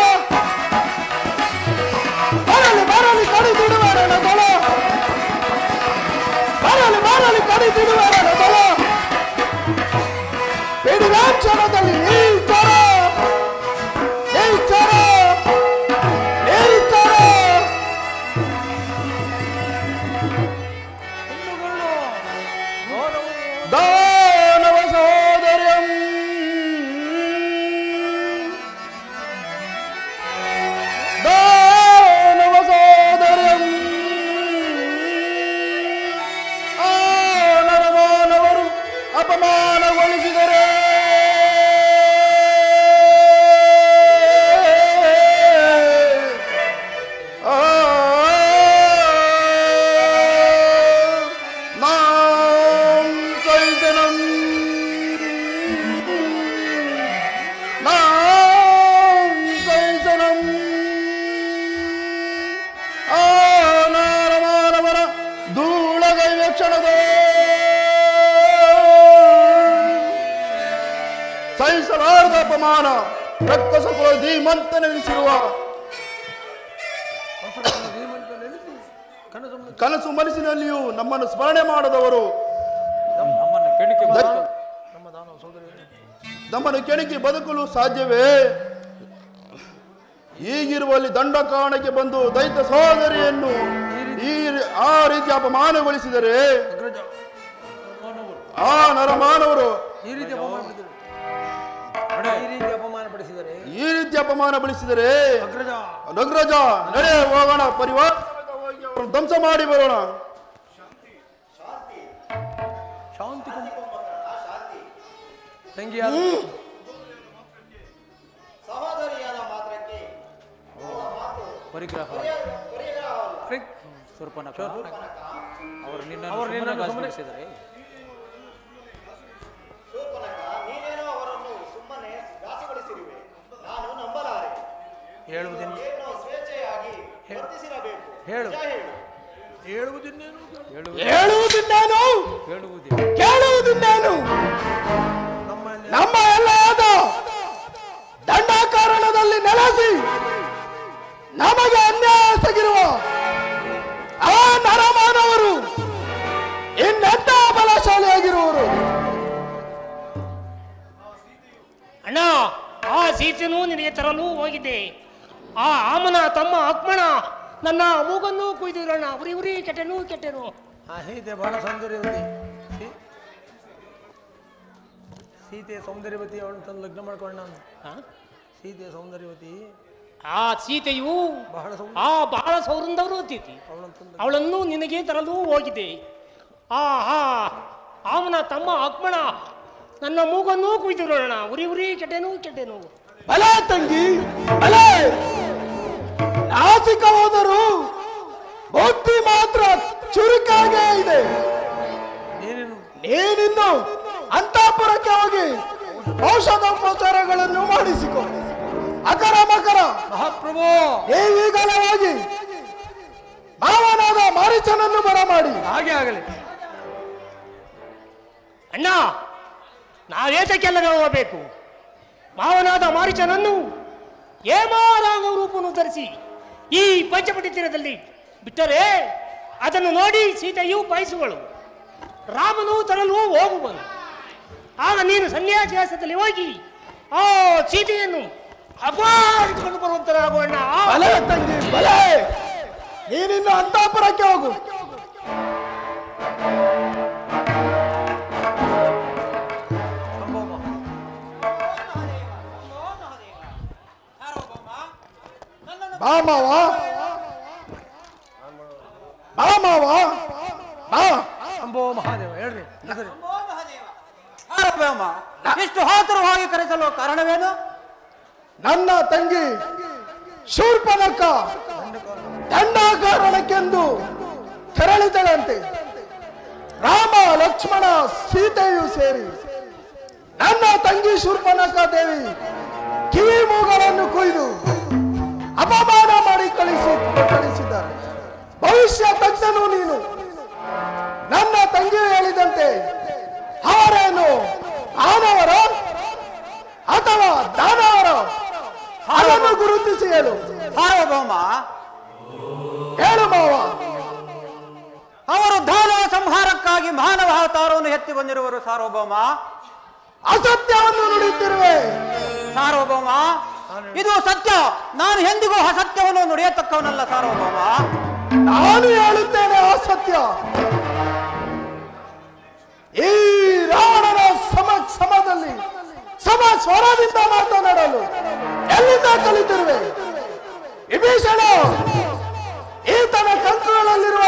ಬರಲಿ ಬರಲಿ ಕಡಿ ದುಡಿವಾರನ ದೊಲ ಬರಲಿ ಬರಲಿ ಕಡಿ ದುಡಿವಾರನ ದೊಲ ಪೆಡಿವಾಂಚನದಲ್ಲಿ ನೀ ಇದ್ದಾರ ನೀ ಇದ್ದಾರ ನೀ ಇದ್ದಾರ ದಾನವ ಸಹೋದರ್ಯಂ ದಾನವ ಸಹೋದರ್ಯಂ ಆ ನರಮಾನವರು ಅಪಮಾನಗೊಳಿಸಿದರೆ ಸಹಿಸಲಾರದ ಅಪಮಾನ ರಕ್ಕಸ ಕುಲ ಧೀಮಂತ ನೆಲೆಸಿರುವ ಕನಸು ಮನಸ್ಸಿನಲ್ಲಿಯೂ ನಮ್ಮನ್ನು ಸ್ಮರಣೆ ಮಾಡದವರು ನಮ್ಮನ್ನು ಕೆಣಕಿ ಬದುಕಲು ಸಾಧ್ಯವೇ? ಹೀಗಿರುವಲ್ಲಿ ದಂಡಕಾರಣಕ್ಕೆ ಬಂದು ದೈತ್ಯ ಸಹೋದರಿಯನ್ನು ಆ ರೀತಿ ಅಪಮಾನಗೊಳಿಸಿದರೆ ಆ ನರಮಾನವರು ಈ ರೀತಿ ಅಪಮಾನ ಪಡಿಸಿದರೆ ಅಗ್ರಜ ನಡೆ ಹೋಗೋಣ, ಪರಿವಾರ ಧ್ವಂಸ ಮಾಡಿ ಬರೋಣ. ಶಾಂತಿ ಸಹೋದರಿಯಾದ ಮಾತ್ರಕ್ಕೆ ಪರಿಗ್ರಹ ಸ್ವರ್ಪನಕ ಅವರು ನಿನ್ನನ್ನು ಗಮನಿಸಿದರೆ ನೀನೇನೋ ಅವರನ್ನು ಸುಮ್ಮನೆ ಘಾಸಿಗೊಳಿಸಿರುವೆ, ನಾನು ನಂಬಲಾರೆ. ಹೇಳುವುದೇನು ಸ್ವೇಚ್ಛೆಯಾಗಿ ವರ್ತಿಸಿರಬೇಕು. ಹೇಳು. ಹೇಳುವುದಿನ್ನೇನು ಕೇಳುವುದಿನ್ನೇನು ನಮ್ಮ ಎಲ್ಲಾದ ದಂಡಕಾರಣದಲ್ಲಿ ನೆಲೆಸಿ ನಮಗೆ ಅನ್ಯಾಯ ಎಸಗಿರುವ ಆ ನರಮಾನವರು ಇನ್ನೆಂತ ಬಲಶಾಲಿಯಾಗಿರುವರು? ಅಣ್ಣ, ಆ ಸೀತೆನೂ ನಿನಗೆ ತರಲು ಹೋಗಿದೆ. ಆ ಆಮನ ತಮ್ಮ ಅಕ್ಮಣ ನನ್ನ ಮೂಗನ್ನು ಕುಯ್ದಿರೋಣ. ಉರಿ ಉರಿ ಕೆಟ್ಟೆನು. ಸೀತೆ ಬಹಳ ಸೌಂದರ್ಯವತಿ. ಸೀತೆ ಸೌಂದರ್ಯವತಿ, ಅವಳನ್ನು ತಂದು ಲಗ್ನ ಮಾಡ್ಕೊಂಡ ನಾನು. ಸೀತೆ ಸೌಂದರ್ಯವತಿ. ಆ ಸೀತೆಯು ಬಹಳ ಸೌಂದರ್ಯವತಿ. ಅವಳನ್ನು ನಿನಗೆ ತರಲು ಹೋಗಿದೆ. ಆಮನ ತಮ್ಮ ಅಕ್ಮಣ ನನ್ನ ಮೂಗನ್ನು ಕುಯ್ದಿರೋಣ. ಉರಿ ಉರಿ ಕೆಟ್ಟೆನು. ಬಲ ತಂಗಿ, ಬಲ ನಾಸಿಕ ಹೋದರು ಬುದ್ಧಿ ಮಾತ್ರ ಚುರುಕಾಗೇ ಇದೆ. ನೀನಿನ್ನು ಅಂತಃಪುರಕ್ಕೆ ಹೋಗಿ ಔಷಧೋಪಚಾರಗಳನ್ನು ಮಾಡಿಸಿಕೊ. ಅಕರ ಮಕರ ಮಹಾಪ್ರಭು, ನೀವೀಗಲೇ ಹೋಗಿ ಮಾವನಾದ ಮಾರೀಚನನ್ನು ಬರಮಾಡಿ. ಹಾಗೆ ಆಗಲಿ. ಅಣ್ಣ, ನಾವೇತಕ್ಕೆಲ್ಲವೇ ಹೋಗಬೇಕು? ಮಾವನಾದ ಮಾರೀಚನನ್ನು ಹೇಮಾರಾಂಗ ರೂಪವನ್ನು ಧರಿಸಿ ಈ ಪಂಚಪಟಿ ತೀರದಲ್ಲಿ ಬಿಟ್ಟರೆ ಅದನ್ನು ನೋಡಿ ಸೀತೆಯು ಬಯಸುವಳು, ರಾಮನು ತರಲು ಹೋಗುವನು. ಆಗ ನೀನು ಸನ್ಯಾಸಾಸದಲ್ಲಿ ಹೋಗಿ ಆ ಸೀತೆಯನ್ನು ಅಪಹರಿಸಿಕೊಂಡು ಬರುವಂತರಾಗೋಣ. ಬಲೆ ತಂಗಿ ಬಲೆ, ನೀನಿನ್ನು ಅಂತಃಪುರಕ್ಕೆ ಹೋಗು. ಬಾ ಮಾವ, ಬಾ ಮಾವ, ಬಾ. ಅಂಬೋ ಮಹಾದೇವ, ಹೇಳ್ರಿ. ಹೆಸರು? ಇಷ್ಟು ಹಾತುರವಾಗಿ ಕರೆಸಲು ಕಾರಣವೇನು? ನನ್ನ ತಂಗಿ ಶೂರ್ಪನಖ ದಂಡಕಾರಣಕ್ಕೆಂದು ತೆರಳಿದಳಂತೆ. ರಾಮ ಲಕ್ಷ್ಮಣ ಸೀತೆಯು ಸೇರಿ ನನ್ನ ತಂಗಿ ಶೂರ್ಪನಖ ದೇವಿ ಕಿವಿ ಮೂಗಳನ್ನು ಕೊಯ್ದು ಅಪಮಾನ ಮಾಡಿ ಕಳಿಸಿದ್ದಾರೆ. ಭವಿಷ್ಯ ತಜ್ಞನು ನೀನು. ನನ್ನ ತಂಗಿ ಹೇಳಿದಂತೆ ಅವರೇನು ಮಾನವರ ಅಥವಾ ದಾನವರ ಅದನ್ನು ಗುರುತಿಸಿ ಹೇಳು. ಸಾರ್ವಭೌಮ, ಹೇಳು ಮಾವ. ಅವರು ದಾನವ ಸಂಹಾರಕ್ಕಾಗಿ ಮಾನವ ಅವತಾರವನ್ನು ಎತ್ತಿ ಬಂದಿರುವರು ಸಾರ್ವಭೌಮ. ಅಸತ್ಯವನ್ನು ನುಡಿಯುತ್ತಿರುವೆ ಸಾರ್ವಭೌಮ, ಇದು ಸತ್ಯ. ನಾನು ಎಂದಿಗೂ ಅಸತ್ಯವನ್ನು ನುಡಿಯತಕ್ಕವನಲ್ಲ ಸಾರ್ವಭೌಮ. ನಾನು ಹೇಳುತ್ತೇನೆ ಅಸತ್ಯ. ಈ ರಾವಣನ ಸಮದಲ್ಲಿ ಸಮ ಸ್ವರದಿಂದ ಮಾತನಾಡಲು ಎಲ್ಲಿಂದ ಕಲಿತಿರುವೆ? ವಿಭೀಷಣ ಈತನ ಕಂಕುಗಳಲ್ಲಿರುವ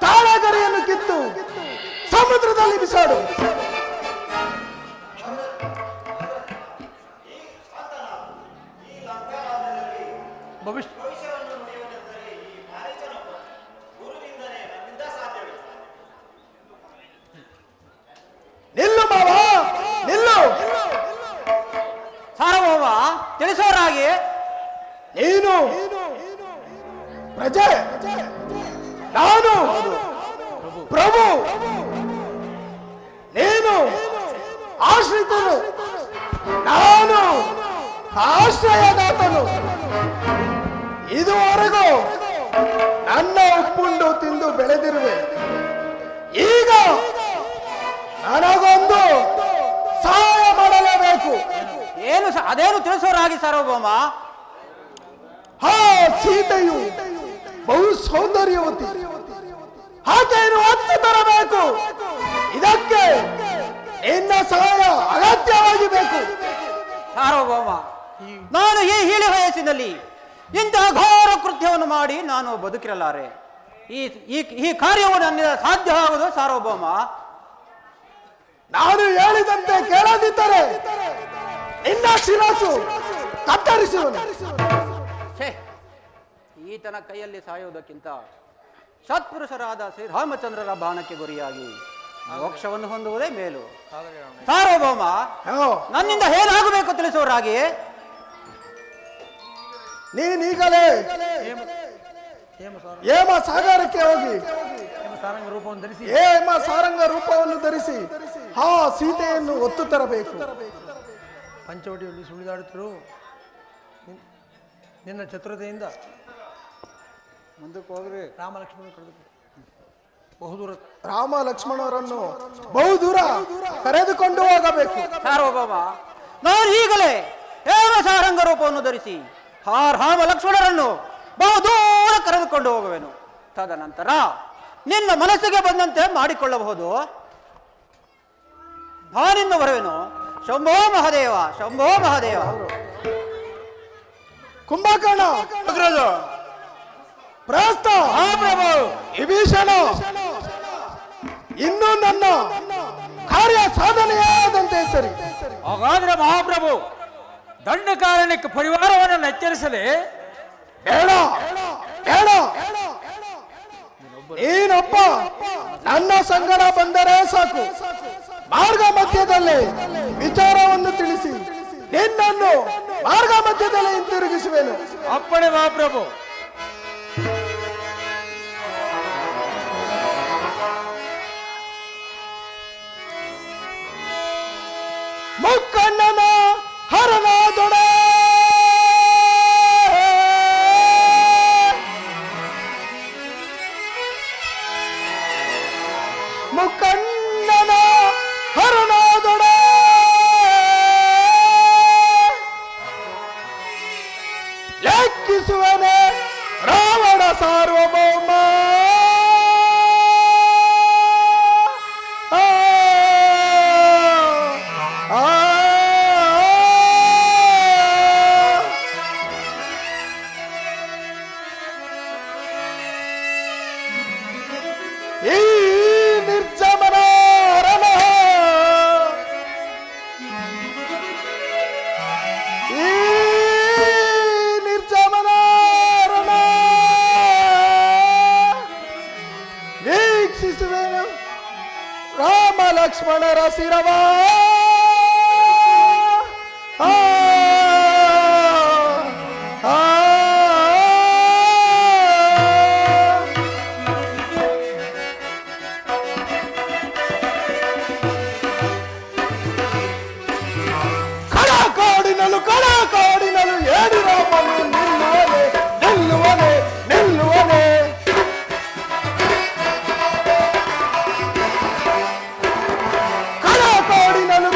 ತಾಳಗರಿಯನ್ನು ಕಿತ್ತು ಸಮುದ್ರದಲ್ಲಿ ಬಿಸಾಡು. ನಿಲ್ಲು ಮಾವ, ನಿಲ್ಲು. ಸಾರ್ವಭೌಮ, ತಿಳಿಸೋರಾಗಿ ನೀನು ಪ್ರಜೆ, ನಾನು ಪ್ರಭು. ನೀನು ಆಶ್ರಿತನು, ನಾನು ಆಶ್ರಯದಾತನು. ಇದುವರೆಗೂ ನನ್ನ ಉಪ್ಪುಂಡು ತಿಂದು ಬೆಳೆದಿರುವೆ. ಈಗ ನನಗೊಂದು ಸಹಾಯ ಮಾಡಲೇಬೇಕು. ಏನು ಅದೇನು ತಿಳಿಸೋರಾಗಿ ಸಾರ್ವಭೌಮ? ಹಾ, ಸೀತೆಯು ಬಹು ಸೌಂದರ್ಯವತಿ. ಆಕೆಯನ್ನು ಹತ್ತಿ ತರಬೇಕು. ಇದಕ್ಕೆ ನಿನ್ನ ಸಹಾಯ ಅಗತ್ಯವಾಗಿ ಬೇಕು. ಸಾರ್ವಭೌಮ, ನಾನು ಈ ಹೀಳಿ ವಯಸ್ಸಿನಲ್ಲಿ ಇಂತಹ ಘೋರ ಕೃತ್ಯವನ್ನು ಮಾಡಿ ನಾನು ಬದುಕಿರಲಾರೆ. ಈ ಕಾರ್ಯವು ನನ್ನಿಂದ ಸಾಧ್ಯ ಆಗುವುದು ಸಾರ್ವಭೌಮ. ನಾನು ಹೇಳಿದಂತೆ ಕೇಳದಿದ್ದರೆ ನಿನ್ನ ಶಿರಸ್ಸು ಕತ್ತರಿಸುವನು. ಈತನ ಕೈಯಲ್ಲಿ ಸಾಯುವುದಕ್ಕಿಂತ ಸತ್ಪುರುಷರಾದ ಶ್ರೀರಾಮಚಂದ್ರರ ಬಾಣಕ್ಕೆ ಗುರಿಯಾಗಿ ಮೋಕ್ಷವನ್ನು ಹೊಂದುವುದೇ ಮೇಲು. ಸಾರ್ವಭೌಮ, ನನ್ನಿಂದ ಏನಾಗಬೇಕು ತಿಳಿಸುವರಾಗಿ ನೀನೀಗಲೇ ಹೇಮ ಸಾಗರಕ್ಕೆ ಹೋಗಿ ರೂಪವನ್ನು ಧರಿಸಿ ಹೇಮ ಸಾರಂಗ ರೂಪವನ್ನು ಧರಿಸಿ ಆ ಸೀತೆಯನ್ನು ಒತ್ತು ತರಬೇಕು. ಪಂಚವಟಿಯಲ್ಲಿ ಸುಳಿದಾಡುತ್ತಿರು ನಿನ್ನ ಚತುರತೆಯಿಂದ ಮುಂದಕ್ಕೆ ಹೋಗ್ರಿ. ರಾಮ ಲಕ್ಷ್ಮಣ ಬಹುದೂರ ರಾಮ ಲಕ್ಷ್ಮಣರನ್ನು ಬಹುದೂರ ಕರೆದುಕೊಂಡು ಹೋಗಬೇಕು. ಸಾರ್ವಭೌಮ, ನಾನು ಈಗಲೇ ಹೇಮ ಸಾರಂಗ ರೂಪವನ್ನು ಧರಿಸಿ ರಾಮ ಲಕ್ಷ್ಮಣರನ್ನು ಬಹುದೂರ ಕರೆದುಕೊಂಡು ಹೋಗುವೆನು. ತದನಂತರ ನಿನ್ನ ಮನಸ್ಸಿಗೆ ಬಂದಂತೆ ಮಾಡಿಕೊಳ್ಳಬಹುದು. ನಾನಿಂದ ಬರುವೆನು. ಶಂಭೋ ಮಹಾದೇವ, ಶಂಭೋ ಮಹಾದೇವ. ಕುಂಭಕರ್ಣ ಪ್ರಸ್ತ ವಿಭೀಷಣ ಇನ್ನು ನನ್ನ ಕಾರ್ಯ ಸಾಧನೆಯಾದಂತೆ ಸರಿ. ಹಾಗಾದ್ರೆ ಮಹಾಪ್ರಭು ದಂಡಕಾರಣ್ಯಕ್ಕೆ ಪರಿವಾರವನ್ನು ಎಚ್ಚರಿಸಲೇ ಬೇಡ ಬೇಡ. ನೀನೊಬ್ಬ ನನ್ನ ಸಂಗಡ ಬಂದರೆ ಸಾಕು. ಮಾರ್ಗ ಮಧ್ಯದಲ್ಲಿ ವಿಚಾರವನ್ನು ತಿಳಿಸಿ ನಿನ್ನನ್ನು ಮಾರ್ಗ ಮಧ್ಯದಲ್ಲಿ ಹಿಂತಿರುಗಿಸುವೆನು. ಅಪ್ಪಣೆ ಮಹಾಪ್ರಭು. ಮುಕ್ಕಣ್ಣನ ಹರನಾದೊಡೆ ಮುಕ್ಕಣ್ಣನ ಹರನಾದೊಡೆ ಲೆಕ್ಕಿಸುವನೆ ರಾವಣ ಸಾರ್ವಭೌಮ. ಈ ನಿರ್ಜಮನ ರಣ ಈ ನಿರ್ಜಮನ ರಣ ವೀಕ್ಷಿಸುವೆನು ರಾಮ ಲಕ್ಷ್ಮಣರ ಶಿರವ. ಕಡಕಾಡಿನಲು ಏಡಿ ರಾಮನು ನಿಲ್ಲುವನೆ ನಿಲ್ಲುವನೆ ನಿಲ್ಲುವನೆ. ಕಡಕಾಡಿನಲು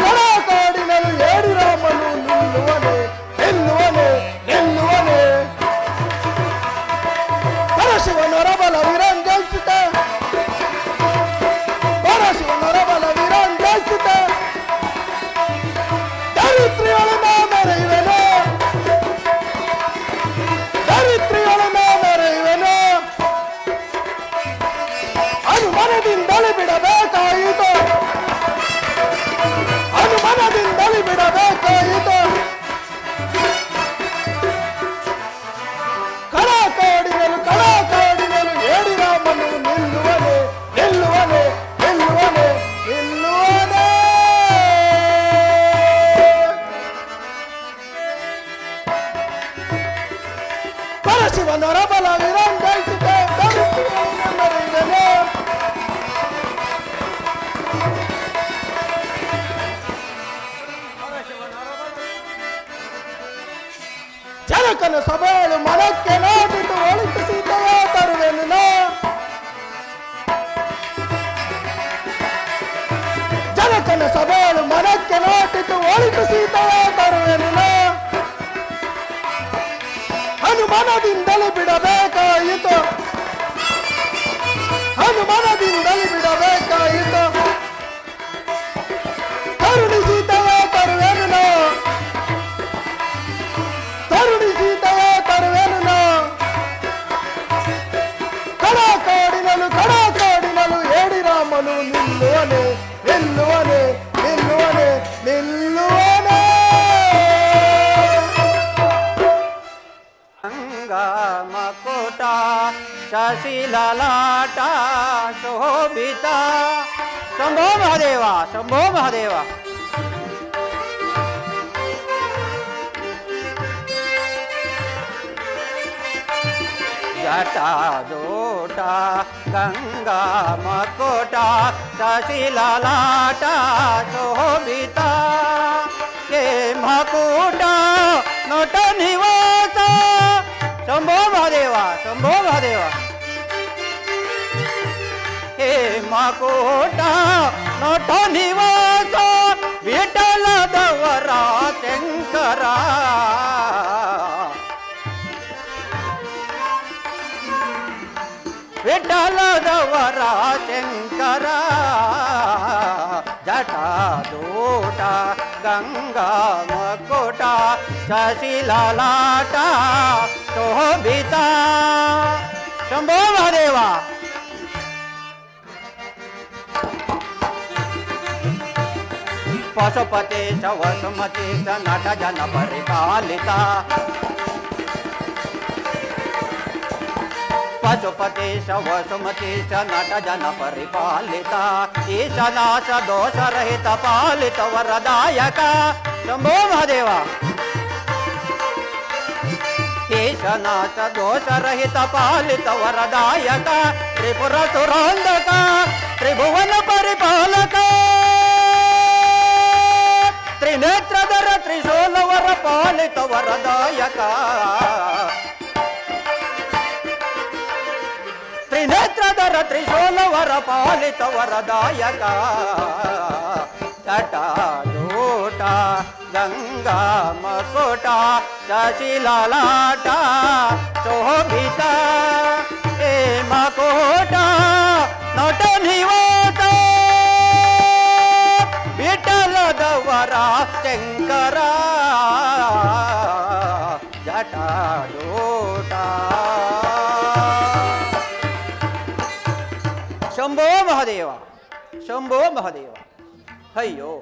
ಏಡಿ ರಾಮನು ನಿಲ್ಲುವನೆ ನಿಲ್ಲುವನೆ ನಿಲ್ಲುವನೆ. ಪರಶಿವನರ ಬಲ ವಿರಂಜಿಸುತ್ತ ಪರಶಿವನರ ಬಲ ವಿರಂಜಿಸುತ್ತ ಧರಿತ್ರಿಯೊಳನ ಮೆರೆಯುವೆನು ಧರಿತ್ರಿಯೊಳನ ಮೆರೆಯುವೆನು. ಅನುಮನದಿಂದಲೇ ಬಿಡಬೇಕಾಯಿತು ಅನುಮನದಿಂದಲೇ ಬಿಡಬೇಕಾಯಿತು. ಕಡಕಾಡಿನಲು ಏಡಿ ರಾಮನು ನಿಲ್ಲುವನೆ ನಿಲ್ಲುವನೆ ನಿಲ್ಲುವನೆ ನಿಲ್ಲುವನೆ. ಪರಶಿವನರ ಬಲ ವಿರಂಜಿಸುತ್ತೆ ಮೆರೆಯುವೆನು. ಜನಕನ ಸಭೆಗಳು ಮನಕ್ಕೆ ನಾಟಿತು ಒಳಿತು ಸೀತೆಯ ತರುವೆನು ನಾ. ಜನಕನ ಸಭೆಗಳು ಮನಕ್ಕೆ ನಾಟಿತು ಒಳಿತು ಸೀತೆಯ ತರುವೆನು ನಾ. ಅನುಮಾನದಿಂದಲೇ ಬಿಡಬೇಕಾಯಿತು ಅನುಮಾನದಿಂದಲೇ ಬಿಡಬೇಕಾಯಿತು. ಕರುಣಿಸಿದವ ತರುವೆನು ನಾ ಕರುಣಿಸಿದವ ತರುವೆನು ನಾ. ಕಡಕಾಡಿನಲು ಏಡಿ ರಾಮನು ನಿಲ್ಲುವನೆ ನಿಲ್ಲುವನೆ ನಿಲ್ಲುವನೆ ನಿಲ್ಲುವನೆ. ಮಕುಟ ಶಶಿಲಲಾಟ ಶೋಭಿತ. ಶಂಭೋ ಮಹಾದೇವ ಶಂಭೋ ಮಹಾದೇವ. ಜಟಾಜೋಟ ಗಂಗಾ ಮಕುಟ ಶಶಿಲಲಾಟ ಶೋಭಿತ. ಕೆ ಮಕುಟ ನೋಟ ನಿವಾಸ. ಶಂಭೋ ಮಹಾದೇವ ಶಂಭೋ ಮಹಾದೇವ. ಹೇ ಮಕುಟ ನೋಟ ನಿವಾಸ ವಿಠಲದವರ ಶಂಕರ. ವಿಠಲದವರ ಶಂಕರ. ಜಟಾದೂಟ ಗಂಗಾ ಮಕುಟ ಶಶಿಲಲಾಟ ಶೋಭಿತ. ಶಂಭೋ ಮಹಾದೇವ. ಪಶುಪತಿ ಶವಸುಮತಿ ಸ ನಟ ಜನ ಪರಿಪಾಲಿತ. ಪಶುಪತೇಶ ವಸುಮತೇಶ ನಟ ಜನ ಪರಿಪಾಲಿತ ಈಶನಾಶ ದೋಷರಹಿತ ಪಾಲಿತ ವರದಾಯಕ ಶಂಭೋ ಮಹಾದೇವ. ಈಶನಾಶ ದೋಷರಹಿತ ಪಾಲಿತ ವರದಾಯಕ ತ್ರಿಪುರ ಸುರಾಂಧಕ ತ್ರಿಭುವನ ಪರಿಪಾಲಕ ತ್ರಿನೇತ್ರಧರ ತ್ರಿಶೂಲವರ ಪಾಲಿತ ವರದಾಯಕ ತ್ರಿನೇತ್ರಧರ ತ್ರಿಶೂಲವರ ಪಾಲಿತ ವರದಾಯಕ ಜಟಾಜೂಟ ಗಂಗಾ ಮಕುಟ ಶಶಿಲಲಾಟ ಶೋಭಿತ ಹೇ ಮಕುಟ ನಟ ನಿವಾಸ ವಿಠಲದವರ ಶಂಕರ ಜಟಾಜೂಟ. ಶಂಭೋ ಮಹಾದೇವ, ಶಂಭೋ ಮಹಾದೇವ. ಅಯ್ಯೋ,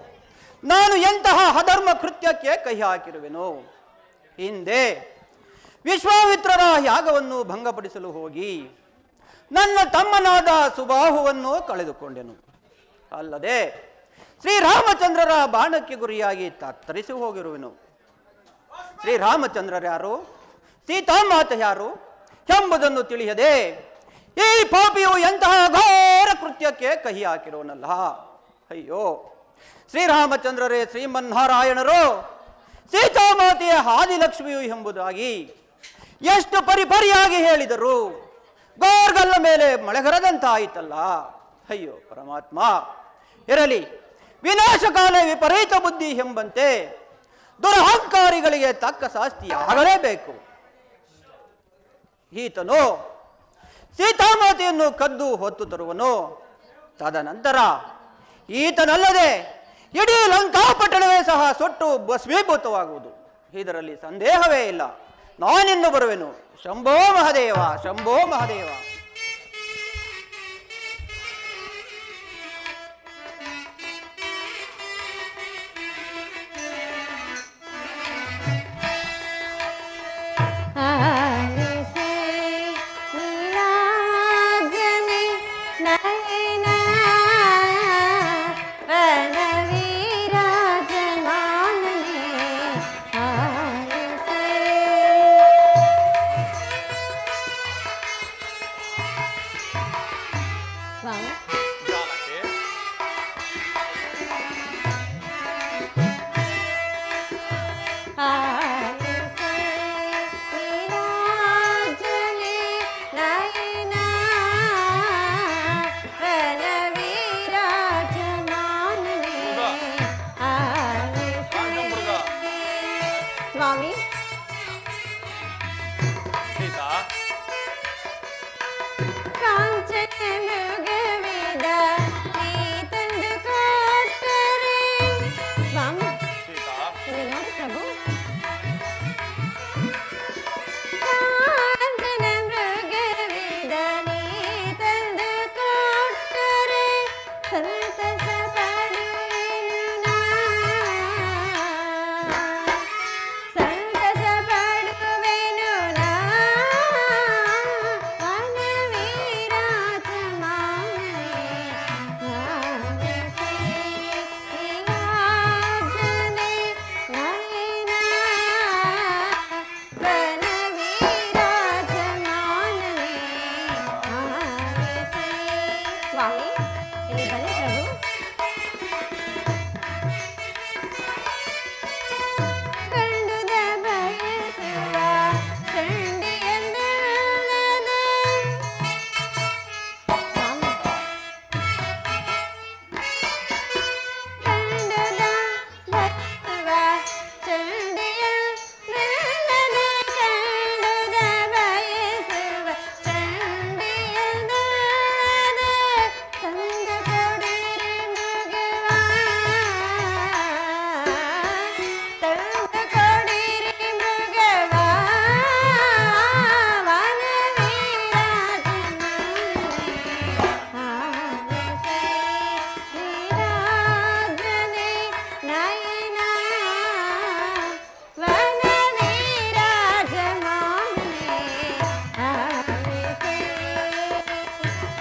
ನಾನು ಎಂತಹ ಅಧರ್ಮ ಕೃತ್ಯಕ್ಕೆ ಕೈ ಹಾಕಿರುವೆನು. ಹಿಂದೆ ವಿಶ್ವಾಮಿತ್ರರ ಯಾಗವನ್ನು ಭಂಗಪಡಿಸಲು ಹೋಗಿ ನನ್ನ ತಮ್ಮನಾದ ಸುಬಾಹುವನ್ನು ಕಳೆದುಕೊಂಡೆನು. ಅಲ್ಲದೆ ಶ್ರೀರಾಮಚಂದ್ರರ ಬಾಣಕ್ಕೆ ಗುರಿಯಾಗಿ ತತ್ತರಿಸಿ ಹೋಗಿರುವೆನು. ಶ್ರೀರಾಮಚಂದ್ರರ್ಯಾರು, ಸೀತಾಮಾತೆ ಯಾರು ಎಂಬುದನ್ನು ತಿಳಿಯದೆ ಈ ಪಾಪಿಯು ಎಂತಹ ಘೋರ ಕೃತ್ಯಕ್ಕೆ ಕೈ ಹಾಕಿರೋನಲ್ಲ. ಅಯ್ಯೋ, ಶ್ರೀರಾಮಚಂದ್ರರೇ ಶ್ರೀಮನ್ನಾರಾಯಣರು, ಸೀತಾಮಾತೆಯ ಆದಿಲಕ್ಷ್ಮಿಯು ಎಂಬುದಾಗಿ ಎಷ್ಟು ಪರಿಪರಿಯಾಗಿ ಹೇಳಿದರು. ಗೋರ್ಗಲ್ಲ ಮೇಲೆ ಮಳೆಗರದಂತಾಯಿತಲ್ಲ. ಅಯ್ಯೋ ಪರಮಾತ್ಮ, ಇರಲಿ, ವಿನಾಶಕಾಲ ವಿಪರೀತ ಬುದ್ಧಿ ಎಂಬಂತೆ ದುರಹಂಕಾರಿಗಳಿಗೆ ತಕ್ಕ ಶಾಸ್ತಿ ಆಗಲೇಬೇಕು. ಈತನು ಸೀತಾಮಾತೆಯನ್ನು ಕದ್ದು ಹೊತ್ತು ತರುವನು. ತದನಂತರ ಈತನಲ್ಲದೆ ಇಡೀ ಲಂಕಾಪಟ್ಟಣವೇ ಸಹ ಸುಟ್ಟು ಭಸ್ಮೀಭೂತವಾಗುವುದು. ಇದರಲ್ಲಿ ಸಂದೇಹವೇ ಇಲ್ಲ. ನಾನಿನ್ನು ಬರುವೆನು. ಶಂಭೋ ಮಹಾದೇವ, ಶಂಭೋ ಮಹಾದೇವ.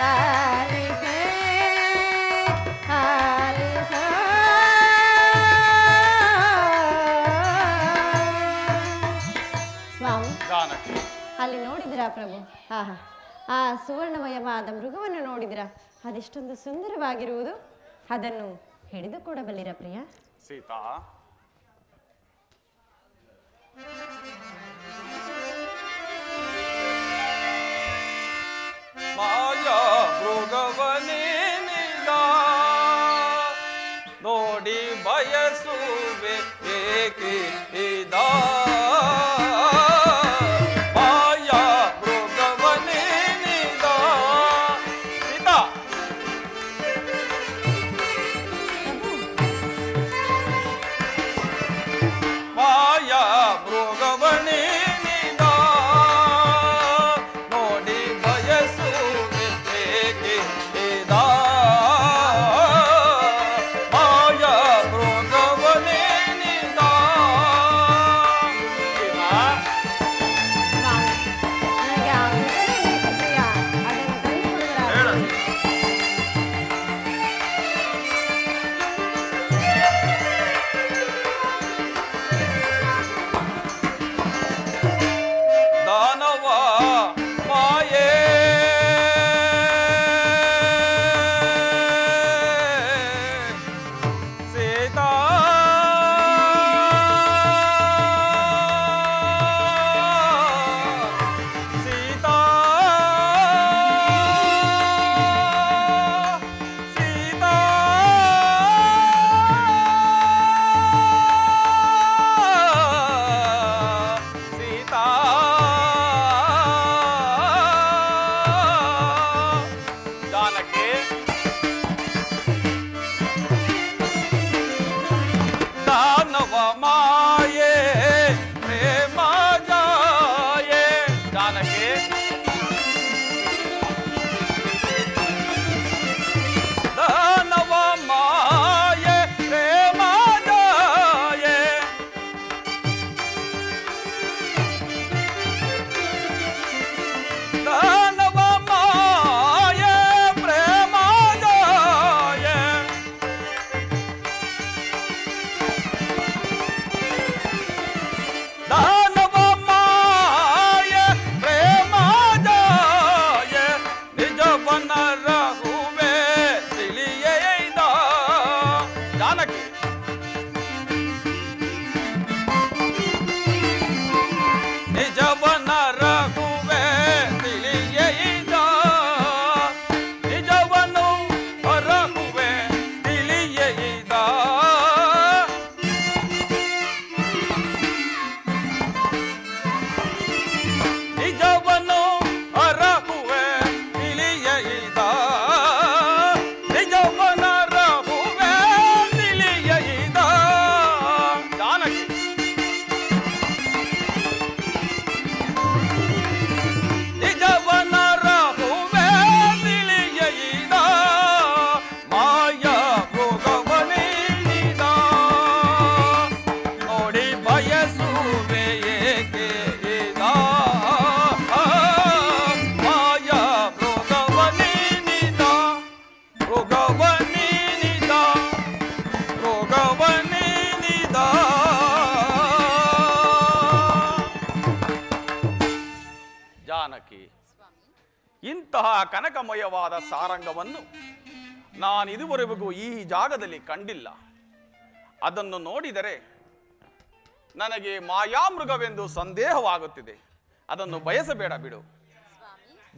ಆಲಿಸೆ ಆಲಿಸ ಸ್ವಾಮಿ ಅಲ್ಲಿ ನೋಡಿದಿರಾ ಪ್ರಭು? ಆಹಾ, ಆ ಸುವರ್ಣಮಯವಾದ ಮೃಗವನ್ನು ನೋಡಿದಿರಾ? ಅದೆಷ್ಟೊಂದು ಸುಂದರವಾಗಿರುವುದು. ಅದನ್ನು ಹಿಡಿದು ಕೊಡಬಲ್ಲಿರ ಪ್ರಿಯ? ಸೀತಾ, ಮಾಯಾ ಮೃಗವನೇನಿದ ನೋಡಿ ಬಯಸುವೆ ಏಕೆ ಇದ ಮಾಯಾ ಮೃಗವನೇನಿದ ಸೀತಾ ಮಾಯಾ ಮೃಗವನೇನಿದ ನೋಡಿ ಬಯಸುವೆ ಏಕೆ ಇದ ಮಾಯಾ ಮೃಗವನೇನಿದ ನನಗೆ ಆ ಮೃಗವೇ ಬೇಕು ಪ್ರಿಯ. ಅದನ್ನು ತಂದು ಕೊಡುವರಾ? ಹೇಳ ದಾನವ ಮಾಯೇ ಸೀತಾ ಸೀತಾ ಸೀತಾ ಸೀತಾ ಜಾನಕಿ ದಾನವ ಮಾಯೆ ಪ್ರೇಮ ಜಾಯೆ ಜಾನಕಿ ದಾನವ ಮಾಯೆ ಪ್ರೇಮ ಜಾಯೆ ದಾನವ ಮಾಯೆ ಪ್ರೇಮ ಜಾಯೆ ದಾನವ ಮಾಯೆ ಪ್ರೇಮ ಜಾಯೆ ನಿಜವನ ರಹುವೆ ತಿಳಿಯೈದ ಜಾನಕಿ ನಿಜವನ ರಹುವೆ ತಿಳಿಯೈದ ನಿಜವನು ರಹುವೆ ತಿಳಿಯೈದ ನಿಜವನು ಅರಹುವೆ ತಿಳಿಯೈದ ನಿಜವನ ರಹುವೆ ತಿಳಿಯೈದ ಜಾನಕಿ ನಿಜವನ ರಹುವೆ ತಿಳಿಯೈದ ಮಾಯಾ ಮೃಗವನೇನಿದ ನೋಡಿ ಬಯಸುವೆ ಏಕೆ ಇದ ಮಾಯಾ ಮೃಗವನೇನಿದ ಮೃಗವನೇನಿದ ಮೃಗವನೇನಿದ ಜಾನಕಿ ಇಂತಹ ಕನಕಮಯವಾದ ಸಾರಂಗವನ್ನು ನಾನಿದುವರೆಗೂ ಈ ಜಾಗದಲ್ಲಿ ಕಂಡಿಲ್ಲ. ಅದನ್ನು ನೋಡಿದರೆ ನನಗೆ ಮಾಯಾಮೃಗವೆಂದು ಸಂದೇಹವಾಗುತ್ತಿದೆ. ಅದನ್ನು ಬಯಸಬೇಡ ಬಿಡು